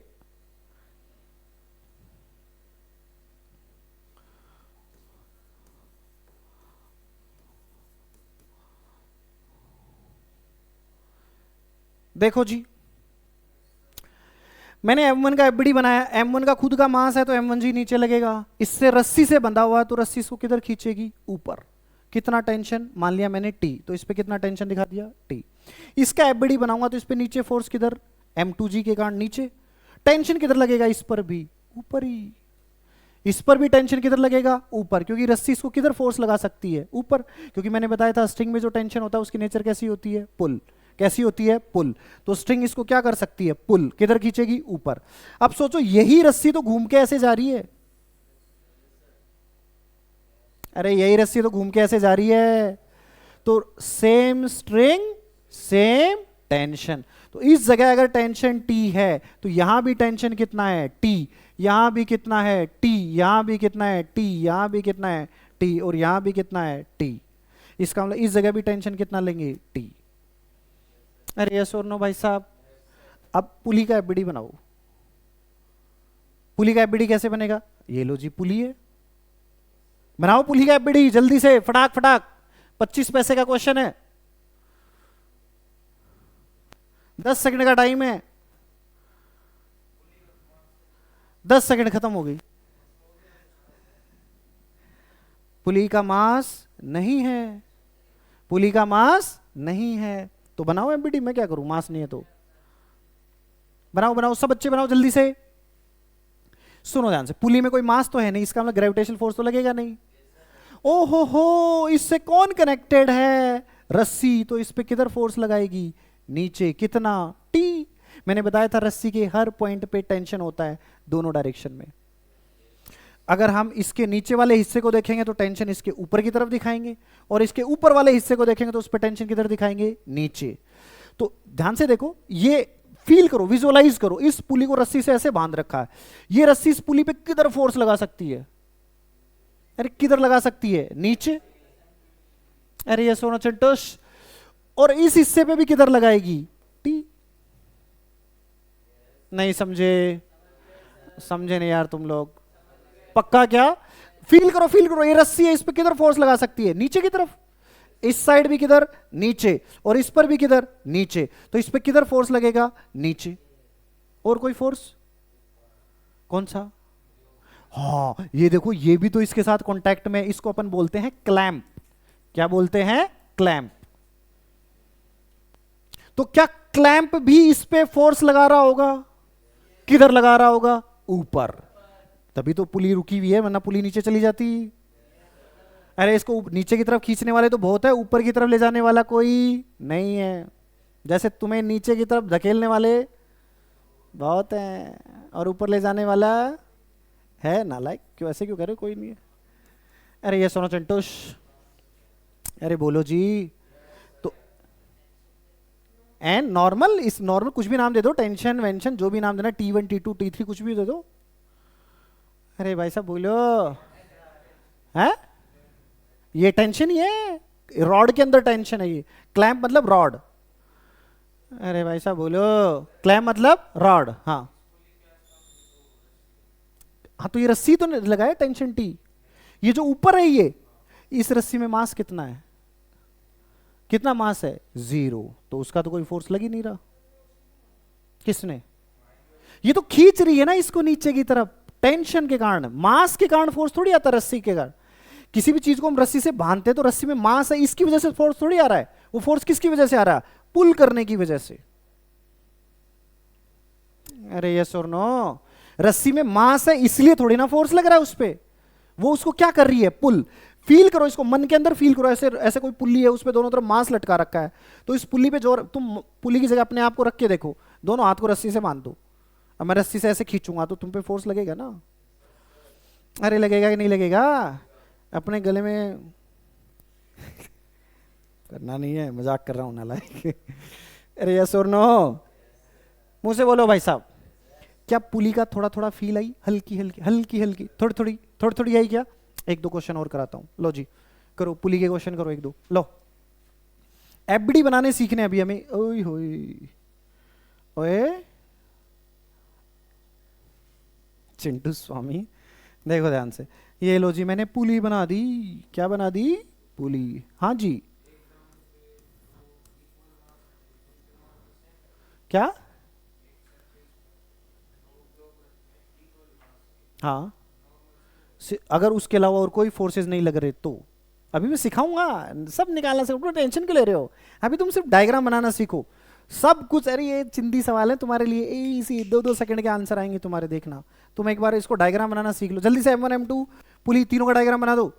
Speaker 1: देखो जी, मैंने m1 का एफबीडी बनाया। m1 का खुद का मास है तो m1 जी नीचे लगेगा। इससे रस्सी से बंधा हुआ है तो रस्सी इसको किधर खींचेगी, ऊपर। कितना टेंशन, मान लिया मैंने T, तो इस पे कितना टेंशन दिखा दिया, T। इसका एफबीडी बनाऊंगा तो इस पे नीचे फोर्स किधर, m2g के कारण नीचे। टेंशन किधर लगेगा, इस पर भी, ऊपर ही। इस पर भी टेंशन किधर लगेगा, ऊपर, क्योंकि रस्सी इसको किधर फोर्स लगा सकती है, ऊपर। क्योंकि मैंने बताया था स्ट्रिंग में जो टेंशन होता है उसकी नेचर कैसी होती है, पुल। कैसी होती है, पुल। तो स्ट्रिंग इसको क्या कर सकती है, पुल। किधर खींचेगी, ऊपर। अब सोचो यही रस्सी तो घूम के ऐसे जा रही है। अरे यही रस्सी तो घूम के ऐसे जा रही है, तो सेम स्ट्रिंग सेम टेंशन। तो इस जगह अगर टेंशन T है तो यहां भी टेंशन कितना है, T। यहां भी कितना है, T। यहां भी कितना है, T। यहां भी कितना है, T। और यहां भी कितना है, T। इसका मतलब इस जगह भी टेंशन कितना लेंगे, T। अरे यस और नो भाई साहब। अब पुली का एफबीडी बनाओ। पुली का एफबीडी कैसे बनेगा, ये लो जी पुली है, बनाओ पुली का एफबीडी जल्दी से, फटाक फटाक। 25 पैसे का क्वेश्चन है, 10 सेकंड का टाइम है, 10 सेकंड खत्म हो गई। पुली का मास नहीं है, पुली का मास नहीं है, तो बनाओ एफबीडी। मैं क्या करूं, मास नहीं है तो। बनाओ बनाओ सब बच्चे बनाओ जल्दी से। सुनो ध्यान से, पुली में कोई मास तो है नहीं, इसका मतलब ग्रेविटेशनल फोर्स तो लगेगा नहीं। ओहो हो, इससे कौन कनेक्टेड है, रस्सी। तो इस पे किधर फोर्स लगाएगी, नीचे। कितना, T। मैंने बताया था रस्सी के हर पॉइंट पे टेंशन होता है दोनों डायरेक्शन में। अगर हम इसके नीचे वाले हिस्से को देखेंगे तो टेंशन इसके ऊपर की तरफ दिखाएंगे, और इसके ऊपर वाले हिस्से को देखेंगे तो उस पर टेंशन किधर दिखाएंगे, नीचे। तो ध्यान से देखो, ये फील करो, विजुअलाइज करो, इस पुली को रस्सी से ऐसे बांध रखा है। ये रस्सी इस पुली पे किधर फोर्स लगा सकती है, अरे किधर लगा सकती है, नीचे। अरे ये सोना चंटोश, और इस हिस्से पे भी किधर लगाएगी, T। नहीं समझे, समझे नहीं यार तुम लोग, पक्का क्या? फील करो फील करो, ये रस्सी है, इस पे किधर फोर्स लगा सकती है, नीचे की तरफ। इस साइड भी किधर, नीचे। और इस पर भी किधर, नीचे। तो इस पे किधर फोर्स लगेगा, नीचे। और कोई फोर्स, कौन सा? हाँ ये देखो, ये भी तो इसके साथ कांटेक्ट में, इसको अपन बोलते हैं क्लैंप। क्या बोलते हैं, क्लैंप। तो क्या क्लैंप भी इस पे फोर्स लगा रहा होगा, किधर लगा रहा होगा, ऊपर। तभी तो पुली रुकी हुई है, वरना पुली नीचे चली जाती। अरे इसको नीचे की तरफ खींचने वाले तो बहुत है, ऊपर की तरफ ले जाने वाला कोई नहीं है। जैसे तुम्हें नीचे की तरफ धकेलने वाले बहुत है। और ऊपर ले जाने वाला है नालायक, क्यों ऐसे क्यों करे, कोई नहीं है। अरे ये सोनो चंटुश, अरे बोलो जी। तो एन नॉर्मल, इस नॉर्मल कुछ भी नाम दे दो, टेंशन वेंशन जो भी नाम देना, T1 T2 T3 कुछ भी दे दो। अरे भाई साहब बोलो, है ये टेंशन ही है, रॉड के अंदर टेंशन है ये। क्लैंप मतलब रॉड। अरे भाई साहब बोलो, क्लैंप मतलब रॉड। हाँ हाँ, तो ये रस्सी तो लगाया टेंशन टी। ये जो ऊपर है ये, इस रस्सी में मास कितना है, कितना मास है, 0, तो उसका तो कोई फोर्स लग ही नहीं रहा। किसने, ये तो खींच रही है ना इसको नीचे की तरफ, टेंशन के कारण, मास के कारण फोर्स थोड़ी आता रस्सी के कारण। किसी भी चीज को हम रस्सी से बांधते तो रस्सी में मास है, इसकी वजह से फोर्स थोड़ी आ रहा है। वो फोर्स किसकी वजह से आ रहा है, पुल करने की वजह से। अरे यस और नो, रस्सी में मास है इसलिए थोड़ी ना फोर्स लग रहा है उस पे, वो उसको क्या कर रही है, पुल। फील करो इसको, मन के अंदर फील करो, ऐसे ऐसे कोई पुल्ली है, उस पे दोनों तरफ मास लटका रखा है, तो इस पुल्ली पे जो तुम पुल्ली की जगह अपने आप को रख के देखो, दोनों हाथ को रस्सी से बांध दो, अब मैं रस्सी से ऐसे खींचूंगा तो तुम पे फोर्स लगेगा ना। अरे लगेगा कि नहीं लगेगा, अपने गले में करना नहीं है, मजाक कर रहा हूं नालायक। अरे यस और नो, मुंह से बोलो भाई साहब, क्या पुली का थोड़ा थोड़ा फील आई, हल्की हल्की हल्की हल्की थोड़ी थोड़ी थोड़ी थोड़ी आई क्या। एक दो क्वेश्चन और कराता हूं, लो जी करो, पुली के क्वेश्चन करो एक दो, लो। एफडी बनाने सीखने अभी हमें, ओए होए ओए चिंटू स्वामी, देखो ध्यान से, ये लो जी मैंने पुली बना दी, क्या बना दी, पुली। हाँ जी, क्या, हाँ अगर उसके अलावा और कोई फोर्सेस नहीं लग रहे तो, अभी मैं सिखाऊंगा, सब निकालना सीखो, टेंशन क्यों ले रहे हो, अभी तुम सिर्फ डायग्राम बनाना सीखो, सब कुछ। अरे ये चिंदी सवाल है तुम्हारे लिए, इसी 2-2 सेकंड के आंसर आएंगे तुम्हारे, देखना। तुम एक बार इसको डायग्राम बनाना सीख लो जल्दी से, M1 M2 पुली तीनों का डायग्राम बना दो,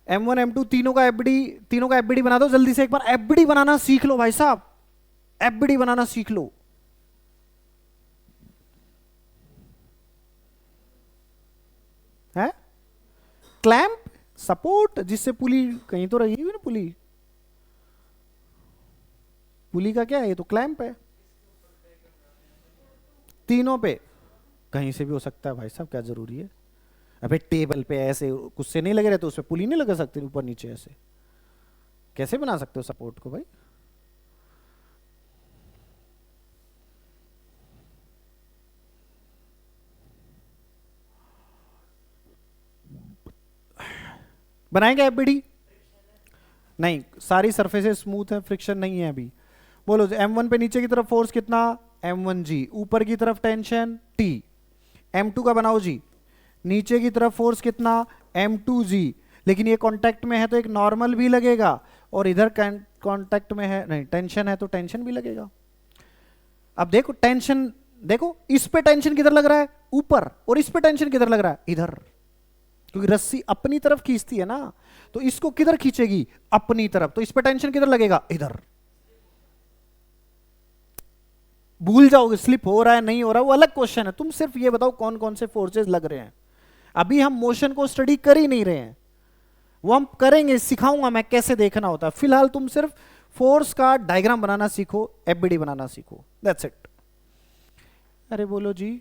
Speaker 1: M1 M2 तीनों का एफबीडी बना दो जल्दी से, एक बार एफबीडी बनाना सीख लो भाई साहब, एफबीडी बनाना सीख लो। है क्लैंप सपोर्ट, जिससे पुली कहीं तो रहेगी ना, पुली, पुली का क्या है, ये तो क्लैंप है, तीनों पे, कहीं से भी हो सकता है भाई साहब, क्या जरूरी है। अबे टेबल पे ऐसे कुछ से नहीं लगे रहे तो उस पे पुली नहीं लगा सकते, ऊपर नीचे ऐसे कैसे बना सकते हो सपोर्ट को भाई। बनाएंगे एफबीडी, नहीं सारी सरफेसेस स्मूथ है, फ्रिक्शन नहीं है अभी। बोलो M1 पे नीचे की तरफ फोर्स कितना, M1G, ऊपर की तरफ टेंशन T। M2 का बनाओ जी, नीचे की तरफ फोर्स कितना, M2G, लेकिन ये कांटेक्ट में है तो एक नॉर्मल भी लगेगा, और इधर कांटेक्ट में है नहीं, टेंशन है तो टेंशन भी लगेगा। अब देखो टेंशन, देखो इस पे टेंशन किधर लग रहा है, ऊपर, और इस पे टेंशन किधर लग रहा है, इधर, क्योंकि रस्सी अपनी तरफ खींचती है ना, तो इसको किधर खींचेगी, अपनी तरफ, तो इस पे टेंशन किधर लगेगा, इधर। भूल जाओगे स्लिप हो रहा है नहीं हो रहा, वो अलग क्वेश्चन है, तुम सिर्फ ये बताओ कौन कौन से फोर्सेस लग रहे हैं। अभी हम मोशन को स्टडी कर ही नहीं रहे हैं, वो हम करेंगे, सिखाऊंगा मैं कैसे देखना होता है। फिलहाल तुम सिर्फ फोर्स का डायग्राम बनाना सीखो, एफबीडी बनाना सीखो, दैट्स इट। अरे बोलो जी,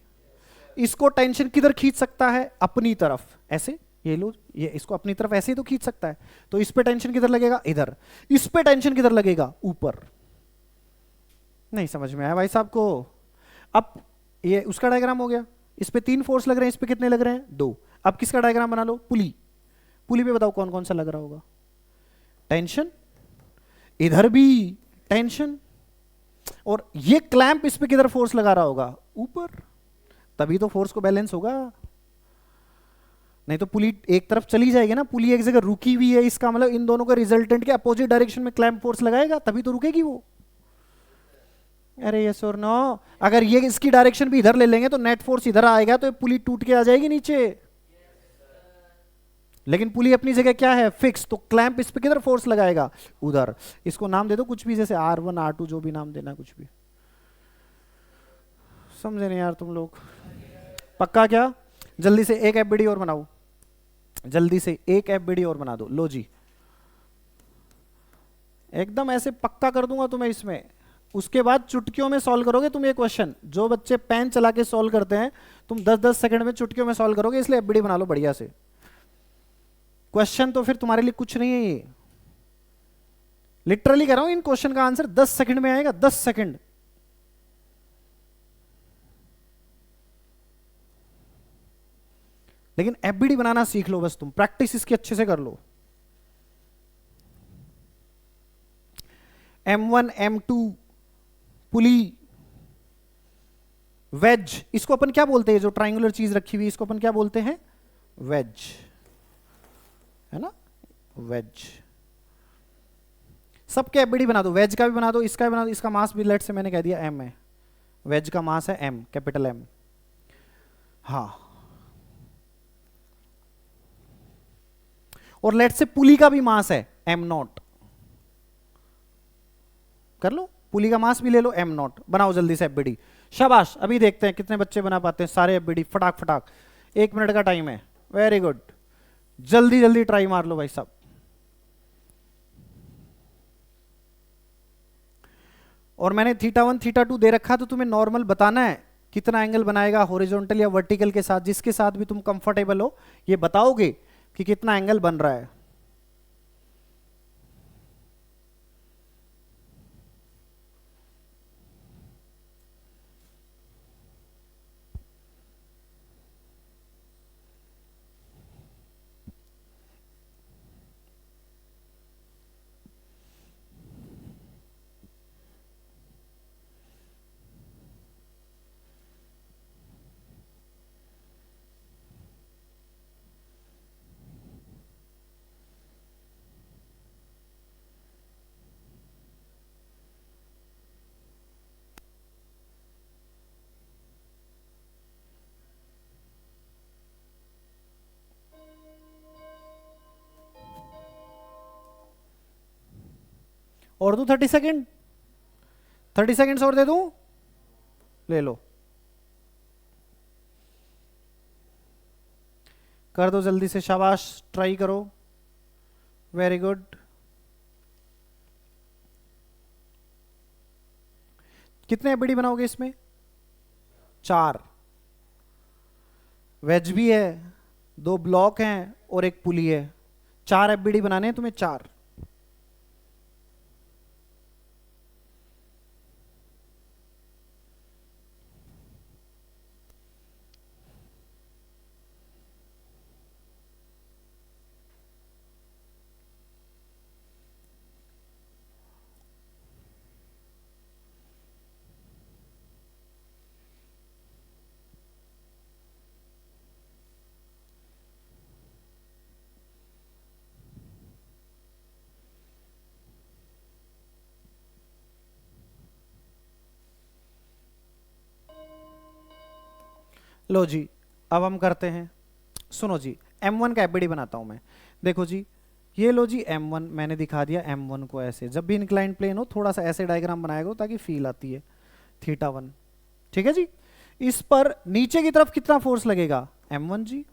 Speaker 1: इसको टेंशन किधर खींच सकता है, अपनी तरफ, ऐसे ये लो, ये इसको अपनी तरफ ऐसे ही तो खींच सकता है, तो इस पे टेंशन किधर लगेगा, इधर। इस पे टेंशन किधर लगेगा, ऊपर। नहीं समझ में आया भाई साहब को। अब ये उसका डायग्राम हो गया, इस पे 3 फोर्स लग रहे हैं, इस पे कितने लग रहे हैं, 2। अब किसका डायग्राम बना लो, पुली। पुली पे बताओ कौन कौन सा लग रहा होगा, टेंशन, इधर भी टेंशन, और ये क्लैंप इस पे किधर फोर्स लगा रहा होगा, ऊपर, तभी तो फोर्स को बैलेंस होगा, नहीं तो पुली एक तरफ चली जाएगी ना, पुली एक जगह रुकी हुई है, इसका मतलब इन दोनों का रिजल्टेंट के अपोजिट डायरेक्शन में क्लैंप फोर्स लगाएगा, तभी तो रुकेगी वो। अरे यस और नो, अगर ये इसकी डायरेक्शन भी इधर ले लेंगे तो नेट फोर्स इधर आएगा, तो पुली टूट के आ जाएगी नीचे, लेकिन पुली अपनी जगह क्या है, फिक्स, तो क्लैंप इस पे किधर फोर्स लगाएगा, उधर। इसको नाम दे दो कुछ भी, जैसे R1 R2 जो भी नाम देना, कुछ भी। समझे नहीं यार तुम लोग? पक्का क्या? जल्दी से एक एफबीडी और बनाओ, जल्दी से एक एफबीडी और बना दो। लो जी, एकदम ऐसे पक्का कर दूंगा तुम्हें इसमें। उसके बाद चुटकियों में सॉल्व करोगे तुम ये क्वेश्चन। जो बच्चे पेन चला के सॉल्व करते हैं, तुम 10-10 सेकंड में चुटकियों में सॉल्व करोगे, इसलिए एफबीडी बना लो बढ़िया से। क्वेश्चन तो फिर तुम्हारे लिए कुछ नहीं है ये, लिटरली कह रहा हूं, इन क्वेश्चन का आंसर 10 सेकंड में आएगा, 10 सेकंड। लेकिन एफबीडी बनाना सीख लो बस, तुम प्रैक्टिस इसकी अच्छे से कर लो। M1 M2 पुली, वेज, इसको अपन क्या बोलते हैं? जो ट्राइंगुलर चीज रखी हुई इसको अपन क्या बोलते हैं? वेज, है ना, वेज। सबके एफबीडी बना दो, वेज का भी बना दो, इसका भी बना दो। इसका मास भी लेट से मैंने कह दिया M है, वेज का मास है M, कैपिटल M। हाँ, और लेट से पुली का भी मास है M0, कर लो, पुली का मास भी ले लो M0। बनाओ जल्दी से एफबीडी, शाबाश। अभी देखते हैं कितने बच्चे बना पाते हैं सारे एफबीडी, फटाक फटाक। 1 मिनट का टाइम है, वेरी गुड, जल्दी जल्दी ट्राई मार लो भाई साहब। और मैंने θ1 θ2 दे रखा, तो तुम्हें नॉर्मल बताना है कितना एंगल बनाएगा हॉरिजॉन्टल या वर्टिकल के साथ, जिसके साथ भी तुम कंफर्टेबल हो, ये बताओगे कि कितना एंगल बन रहा है। और दो 30 सेकेंड, 30 सेकेंड्स और दे दूं? ले लो, कर दो जल्दी से, शाबाश, ट्राई करो, वेरी गुड। कितने एफबीडी बनाओगे इसमें? 4। वेज भी है, 2 ब्लॉक हैं और एक पुली है। 4 एफबीडी बनाने हैं तुम्हें, 4। लो जी, अब हम करते हैं, सुनो जी, M1 का एफबीडी बनाता हूं मैं। देखो जी, ये लो जी M1 मैंने दिखा दिया। M1 को ऐसे, जब भी इंक्लाइंड प्लेन हो थोड़ा सा ऐसे डायग्राम बनाएगा ताकि फील आती है। θ1, ठीक है जी। इस पर नीचे की तरफ कितना फोर्स लगेगा? M1 जी।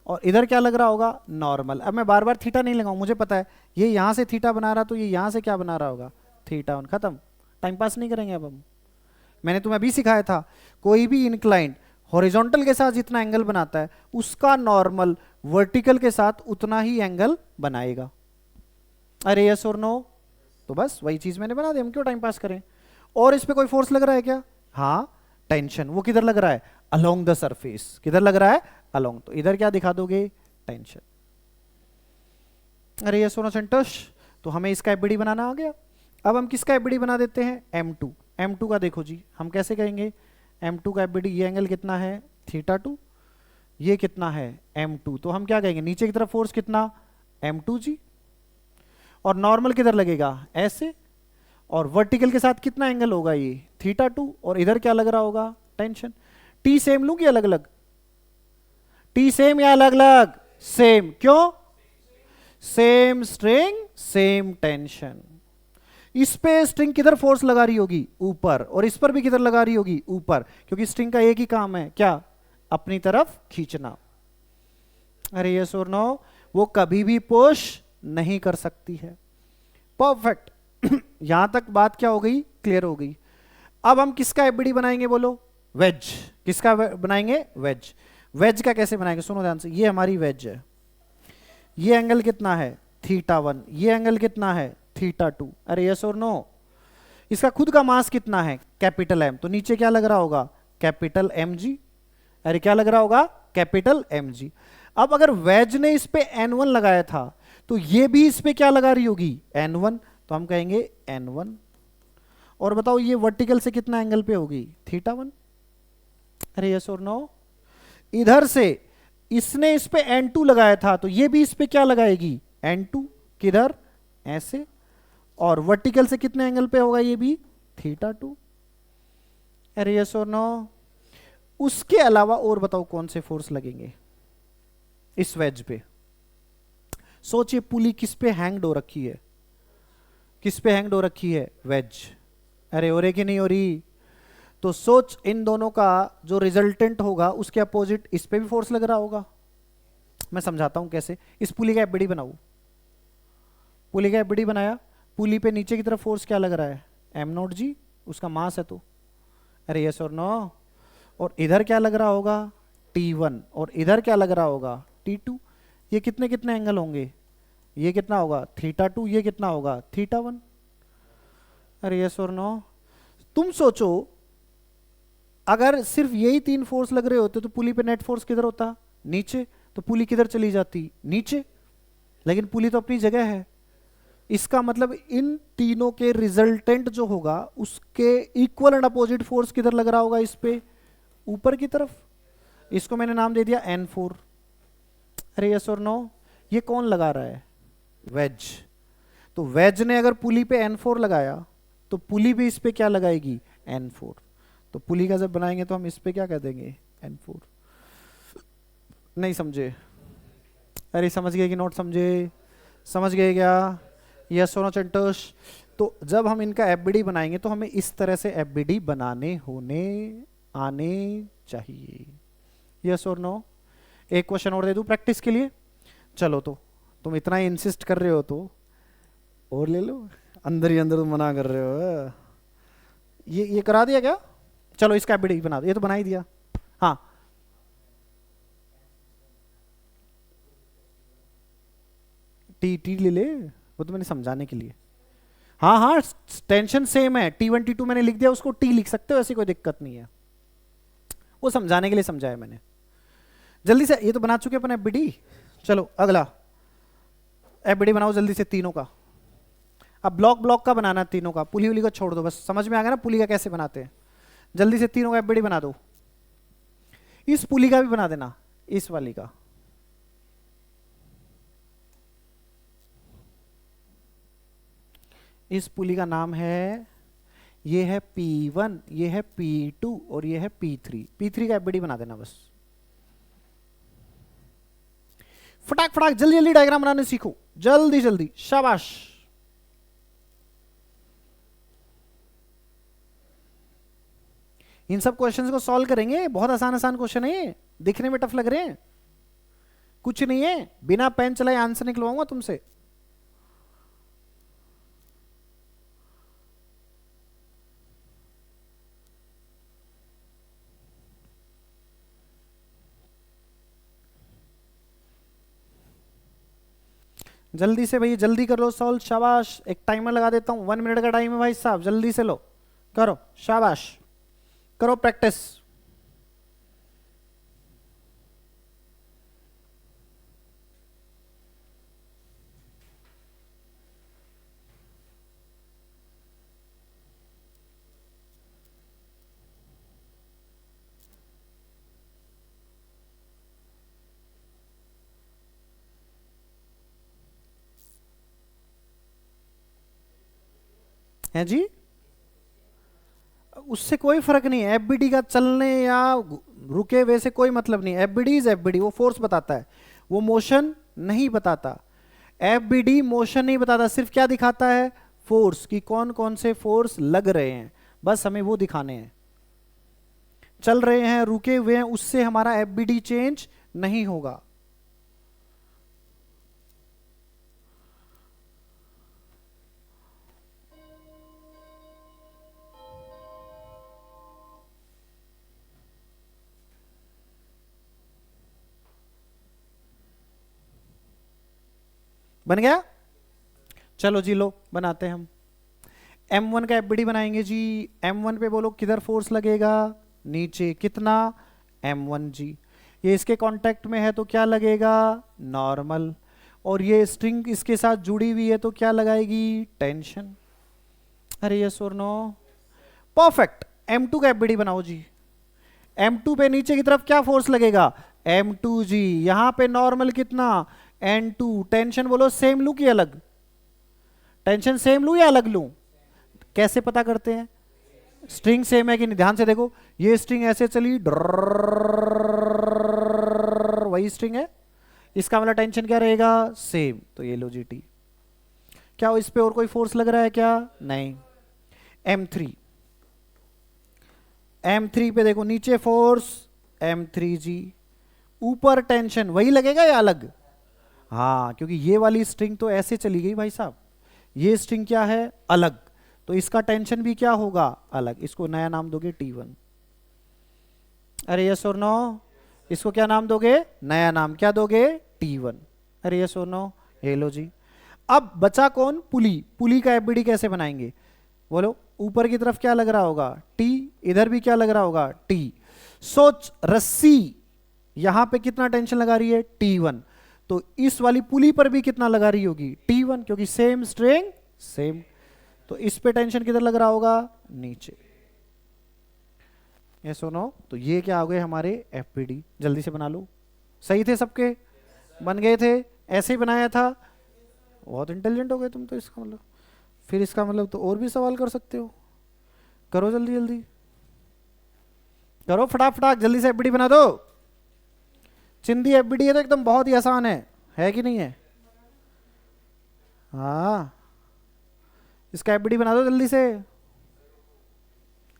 Speaker 1: और इधर क्या लग रहा होगा? नॉर्मल। अब मैं बार बार थीटा नहीं लगाऊं, मुझे पता है ये यहां से थीटा बना रहा, तो ये यहां से क्या बना रहा होगा? θ1। खत्म, टाइम पास नहीं करेंगे अब हम। मैंने तुम्हें अभी सिखाया था, कोई भी इंक्लाइंड हॉरिजॉन्टल के साथ जितना एंगल बनाता है, उसका नॉर्मल वर्टिकल के साथ उतना ही एंगल बनाएगा। अरे यस और नो? तो बस वही चीज मैंने बना दी, हम क्यों टाइम पास करें। और इस पे कोई फोर्स लग रहा है क्या? हाँ, टेंशन। वो किधर लग रहा है? Along the surface. किधर लग रहा है? अलोंग। तो इधर क्या दिखा दोगे? टेंशन। अरे यस और नो सेंटोश? तो हमें इसका एफबीडी बनाना आ गया। अब हम किसका एफबीडी बना देते हैं? M2। M2 का देखो जी, हम कैसे कहेंगे? M2 का एफबीडी, ये एंगल कितना है? θ2। ये कितना है? M2। तो हम क्या कहेंगे? नीचे की तरफ फोर्स कितना? M2 जी। और नॉर्मल किधर लगेगा? ऐसे। और वर्टिकल के साथ कितना एंगल होगा? ये θ2। और इधर क्या लग रहा होगा? टेंशन। टी सेम लूं कि अलग अलग? टी सेम या अलग अलग? सेम। क्यों? Same string same tension. इस पे स्ट्रिंग किधर फोर्स लगा रही होगी, ऊपर, और इस पर भी किधर लगा रही होगी, ऊपर, क्योंकि स्ट्रिंग का एक ही काम है, क्या, अपनी तरफ खींचना। अरे यस और नो, वो कभी भी पुश नहीं कर सकती है। परफेक्ट। यहां तक बात क्या हो गई, क्लियर हो गई। अब हम किसका एफबीडी बनाएंगे, बोलो, वेज। किसका बनाएंगे, वेज। वेज का कैसे बनाएंगे, सुनो ध्यान से, ये हमारी वेज है, ये एंगल कितना है, θ1, ये एंगल कितना है, θ2। अरे यस और नो, इसका खुद का मास कितना है, कैपिटल एम, तो नीचे क्या लग रहा होगा, कैपिटल एम जी। अरे क्या लग रहा होगा, कैपिटल एम जी। अब अगर वेज ने इस पे N1 लगाया था, तो ये भी इस पे क्या लगा रही होगी, N1, तो हम कहेंगे N1। और बताओ ये वर्टिकल से कितना एंगल पे होगी, θ1। अरे यस और नो, इधर से इसने इस पे N2 लगाया था, तो ये भी इस पे क्या लगाएगी, N2, किधर, ऐसे, और वर्टिकल से कितने एंगल पे होगा, ये भी θ2। अरे यस और नो। उसके अलावा और बताओ कौन से फोर्स लगेंगे इस वेज पे। सोचिए पुली किस पे हैंग्ड हो रखी है, किस पे हैंग्ड हो रखी है, वेज। अरे हो रही कि नहीं हो रही, तो सोच इन दोनों का जो रिजल्टेंट होगा उसके अपोजिट इस पे भी फोर्स लग रहा होगा। मैं समझाता हूं कैसे। इस पुली का एफबीडी बनाओ, पुली का एफबीडी बनाया, पुली पे नीचे की तरफ फोर्स क्या लग रहा है, m0 जी, उसका मास है तो। अरे यस और नो। और इधर क्या लग रहा होगा, T1, और इधर क्या लग रहा होगा, T2। ये कितने कितने एंगल होंगे, ये कितना होगा, θ2, ये कितना होगा, θ1। अरे यस और नो। तुम सोचो अगर सिर्फ यही तीन फोर्स लग रहे होते तो पुली पे नेट फोर्स किधर होता, नीचे, तो पुली किधर चली जाती, नीचे। लेकिन पुली तो अपनी जगह है। इसका मतलब इन तीनों के रिजल्टेंट जो होगा उसके इक्वल एंड अपोजिट फोर्स किधर लग रहा होगा, इस पे, ऊपर की तरफ। इसको मैंने नाम दे दिया N4। अरे यस और नो। ये कौन लगा रहा है, वेज। तो वेज ने अगर पुली पे N4 लगाया तो पुली भी इस पे क्या लगाएगी, N4। तो पुली का जब बनाएंगे तो हम इस पे क्या कह देंगे, N4। नहीं समझे, अरे समझ गए कि नोट समझे, समझ गए क्या, यस और नो चंटोश। तो जब हम इनका एफबीडी बनाएंगे तो हमें इस तरह से एफबीडी बनाने होने आने चाहिए, यस और नो। एक क्वेश्चन और दे दूं प्रैक्टिस के लिए, चलो। तो तुम इतना ही इंसिस्ट कर रहे हो तो और ले लो, अंदर ही अंदर तुम मना कर रहे हो। ये करा दिया क्या, चलो इसका एफबीडी बना दो, ये तो बना ही दिया। हाँ टी ले ले, वो तो मैंने समझाने के लिए। हाँ हाँ टेंशन सेम है, T1 T2 मैंने लिख दिया, उसको T लिख सकते हो, ऐसी कोई दिक्कत नहीं है, वो समझाने के लिए समझाया मैंने। जल्दी से, ये तो बना चुके अपन एफबीडी। चलो अगला एफबीडी बनाओ जल्दी से तीनों का। अब ब्लॉक ब्लॉक का बनाना है तीनों का, पुली उली को छोड़ दो, बस समझ में आ गया ना पुली का कैसे बनाते हैं। जल्दी से तीनों का एफबीडी बना दो। इस पुली का भी बना देना, इस वाली का। इस पुली का नाम है, ये है P1, ये है P2 और ये है P3। P3 का एफबीडी बना देना बस। फटाक फटाक जल्दी जल्दी डायग्राम बनाने सीखो, जल्दी जल्दी, शाबाश। इन सब क्वेश्चंस को सॉल्व करेंगे, बहुत आसान आसान क्वेश्चन है ये, दिखने में टफ लग रहे हैं, कुछ नहीं है, बिना पेन चलाए आंसर निकलवाऊंगा तुमसे। जल्दी से भैया जल्दी कर लो सॉल्व, शाबाश। एक टाइमर लगा देता हूं, 1 मिनट का टाइम है भाई साहब, जल्दी से लो, करो, शाबाश, करो प्रैक्टिस। है जी, उससे कोई फर्क नहीं है, एफबीडी का चलने या रुके हुए से कोई मतलब नहीं। एफबीडी इज एफबीडी, वो फोर्स बताता है, वो मोशन नहीं बताता। एफबीडी मोशन नहीं बताता, सिर्फ क्या दिखाता है, फोर्स कि कौन कौन से फोर्स लग रहे हैं, बस हमें वो दिखाने हैं। चल रहे हैं, रुके हुए हैं, उससे हमारा एफबीडी चेंज नहीं होगा। बन गया? चलो जी, लो बनाते हैं हम। M1 का एफबीडी बनाएंगे जी। M1 पे बोलो किधर फोर्स लगेगा, नीचे, कितना, M1 जी। ये इसके कांटेक्ट में है तो क्या लगेगा, नॉर्मल। और ये स्ट्रिंग इसके साथ जुड़ी हुई है तो क्या लगाएगी, टेंशन। अरे यस और नो, परफेक्ट। M2 का एफबीडी बनाओ जी। M2 पे नीचे की तरफ क्या फोर्स लगेगा, M2 जी। यहां पे नॉर्मल कितना, N2। टेंशन बोलो सेम लू कि अलग, टेंशन सेम लू या अलग लू, कैसे पता करते हैं, स्ट्रिंग सेम है कि नहीं, ध्यान से देखो। ये स्ट्रिंग ऐसे चली, वही स्ट्रिंग है, इसका मतलब टेंशन क्या रहेगा, सेम। तो ये लो जी टी। क्या इस पे और कोई फोर्स लग रहा है क्या, नहीं। M3, M3 पे देखो नीचे फोर्स, M3 जी। ऊपर टेंशन वही लगेगा या अलग, हाँ, क्योंकि ये वाली स्ट्रिंग तो ऐसे चली गई भाई साहब, ये स्ट्रिंग क्या है, अलग, तो इसका टेंशन भी क्या होगा, अलग। इसको नया नाम दोगे T1। अरे यस और नो, इसको क्या नाम दोगे, नया नाम क्या दोगे, T1। अरे यस और नो, ये लो जी। अब बचा कौन, पुली। पुली का एफबीडी कैसे बनाएंगे, बोलो। ऊपर की तरफ क्या लग रहा होगा, टी, इधर भी क्या लग रहा होगा, टी। सोच, रस्सी यहां पे कितना टेंशन लगा रही है, T1। तो इस वाली पुली पर भी कितना लगा रही होगी, T1, क्योंकि सेम स्ट्रिंग सेम। तो इस पे टेंशन किधर लग रहा होगा, नीचे। ये सुनो, तो ये क्या हो गए हमारे एफपीडी। जल्दी से बना लो। सही थे सबके, बन गए थे, ऐसे ही बनाया था। बहुत इंटेलिजेंट हो गए तुम तो, इसका मतलब। फिर इसका मतलब तो और भी सवाल कर सकते हो। करो जल्दी जल्दी, करो फटाफट, जल्दी से एफबीडी बना दो। चिंदी एफबीडी है तो एकदम बहुत ही आसान है कि नहीं है, हाँ। इसका एफबीडी बना दो जल्दी से।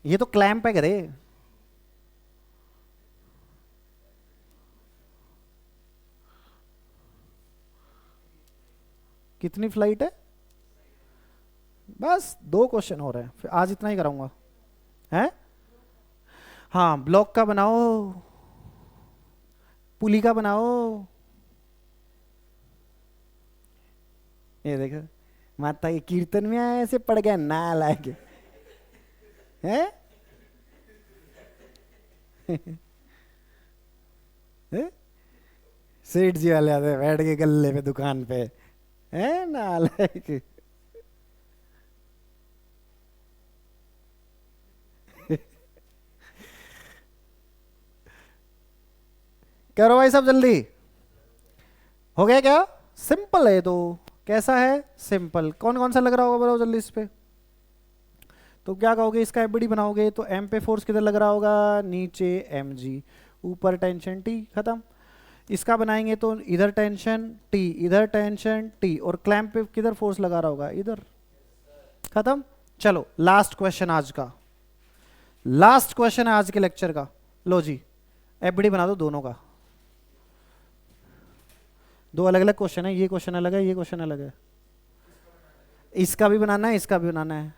Speaker 1: ये तो क्लैंप है करे। कितनी फ्लाइट है, बस 2 क्वेश्चन हो रहे हैं, फिर आज इतना ही कराऊंगा, हैं। हाँ, ब्लॉक का बनाओ, पुली का बनाओ। ये देखो, माता ये कीर्तन में आया ऐसे पड़ गया ना लायक, हैं। हैं? सेठ जी वाले आते बैठ के गल्ले पे दुकान पे, है ना लायक। करो भाई सब जल्दी, हो गया क्या, सिंपल है तो। कैसा है, सिंपल। कौन कौन सा लग रहा होगा बताओ जल्दी इस पे। तो क्या कहोगे, इसका एफबीडी बनाओगे तो एम पे फोर्स किधर लग रहा होगा, नीचे, एम जी। ऊपर टेंशन टी, खत्म। इसका बनाएंगे तो इधर टेंशन टी, इधर टेंशन टी, और क्लैंप पे किधर फोर्स लगा रहा होगा, इधर, खत्म। चलो लास्ट क्वेश्चन आज का, लास्ट क्वेश्चन है आज के लेक्चर का। लो जी, एफबीडी बना दो दोनों का। 2 अलग अलग क्वेश्चन है, ये क्वेश्चन अलग है, ये क्वेश्चन अलग है। इसका भी बनाना है, इसका भी बनाना है।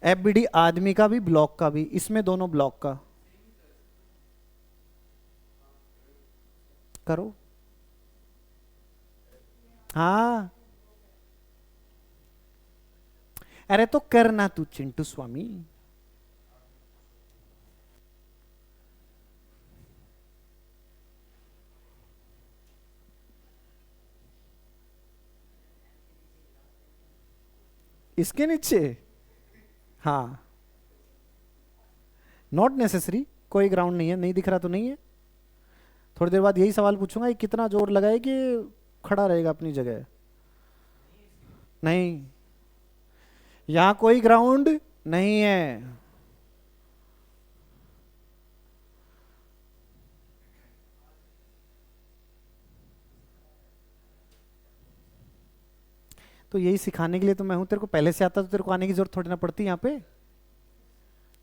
Speaker 1: एफबीडी आदमी का भी, ब्लॉक का भी, इसमें दोनों ब्लॉक का। करो, हाँ। अरे तो करना तू चिंटू स्वामी। इसके नीचे, हाँ, नॉट नेसेसरी, कोई ग्राउंड नहीं है, नहीं दिख रहा तो नहीं है। थोड़ी देर बाद यही सवाल पूछूंगा, ये कितना जोर लगाए कि खड़ा रहेगा अपनी जगह। नहीं, यहां कोई ग्राउंड नहीं है। तो यही सिखाने के लिए तो मैं हूं, तेरे को पहले से आता तो तेरे को आने की जरूरत थोड़ी ना पड़ती यहाँ पे।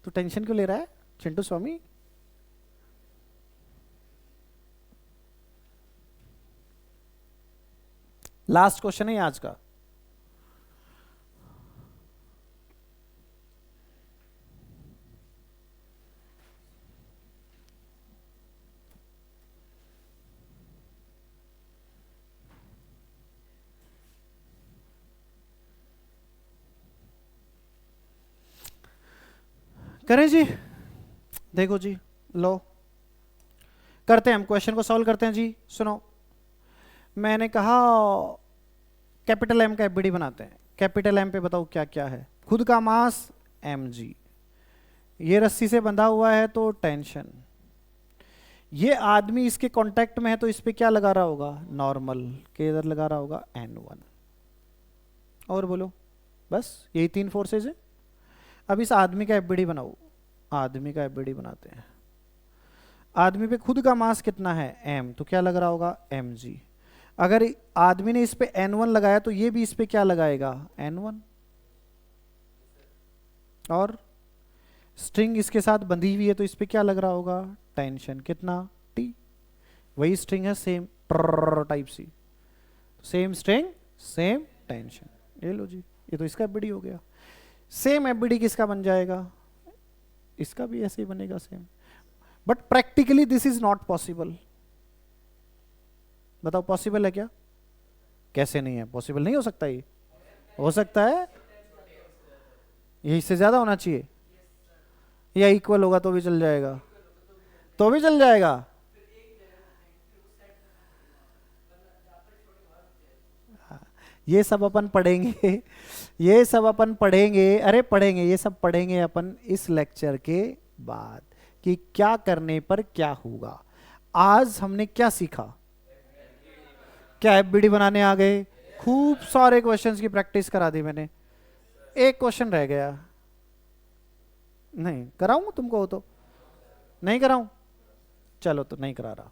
Speaker 1: तो टेंशन क्यों ले रहा है चिंटू स्वामी? लास्ट क्वेश्चन है आज का। करें जी? देखो जी, लो करते हैं हम क्वेश्चन को सॉल्व करते हैं जी। सुनो, मैंने कहा कैपिटल एम का एफबीडी बनाते हैं। कैपिटल एम पे बताओ क्या क्या है? खुद का मास mg, ये रस्सी से बंधा हुआ है तो टेंशन, ये आदमी इसके कांटेक्ट में है तो इस पे क्या लगा रहा होगा? नॉर्मल के इधर लगा रहा होगा n1। और बोलो, बस यही 3 फोर्सेज है। अब इस आदमी का एफबीडी बनाओ। आदमी का एफबीडी बनाते हैं। आदमी पे खुद का मास कितना है? m, तो क्या लग रहा होगा? mg। अगर आदमी ने इस पे n1 लगाया तो ये भी इस पे क्या लगाएगा? n1। और स्ट्रिंग इसके साथ बंधी हुई है तो इस पे क्या लग रहा होगा? टेंशन कितना? t। वही स्ट्रिंग है, same type C, same string same tension. ये लो जी, ये तो इसका एफबीडी हो गया। सेम एफबीडी किसका बन जाएगा? इसका भी ऐसे ही बनेगा same. But practically this is not possible. बताओ पॉसिबल है क्या? कैसे नहीं है पॉसिबल? नहीं हो सकता। ये हो सकता है, ये इससे ज्यादा होना चाहिए या इक्वल होगा तो भी चल जाएगा? तो भी चल जाएगा। ये सब अपन पढ़ेंगे ये सब अपन पढ़ेंगे, अरे पढ़ेंगे, ये सब पढ़ेंगे अपन इस लेक्चर के बाद कि क्या करने पर क्या होगा। आज हमने क्या सीखा? क्या एफबीडी बनाने आ गए? खूब सारे क्वेश्चंस की प्रैक्टिस करा दी मैंने। एक क्वेश्चन रह गया। नहीं कराऊं तुमको? हो तो नहीं कराऊं? चलो तो नहीं करा रहा,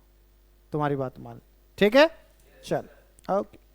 Speaker 1: तुम्हारी बात मान। ठीक है, चल ओके।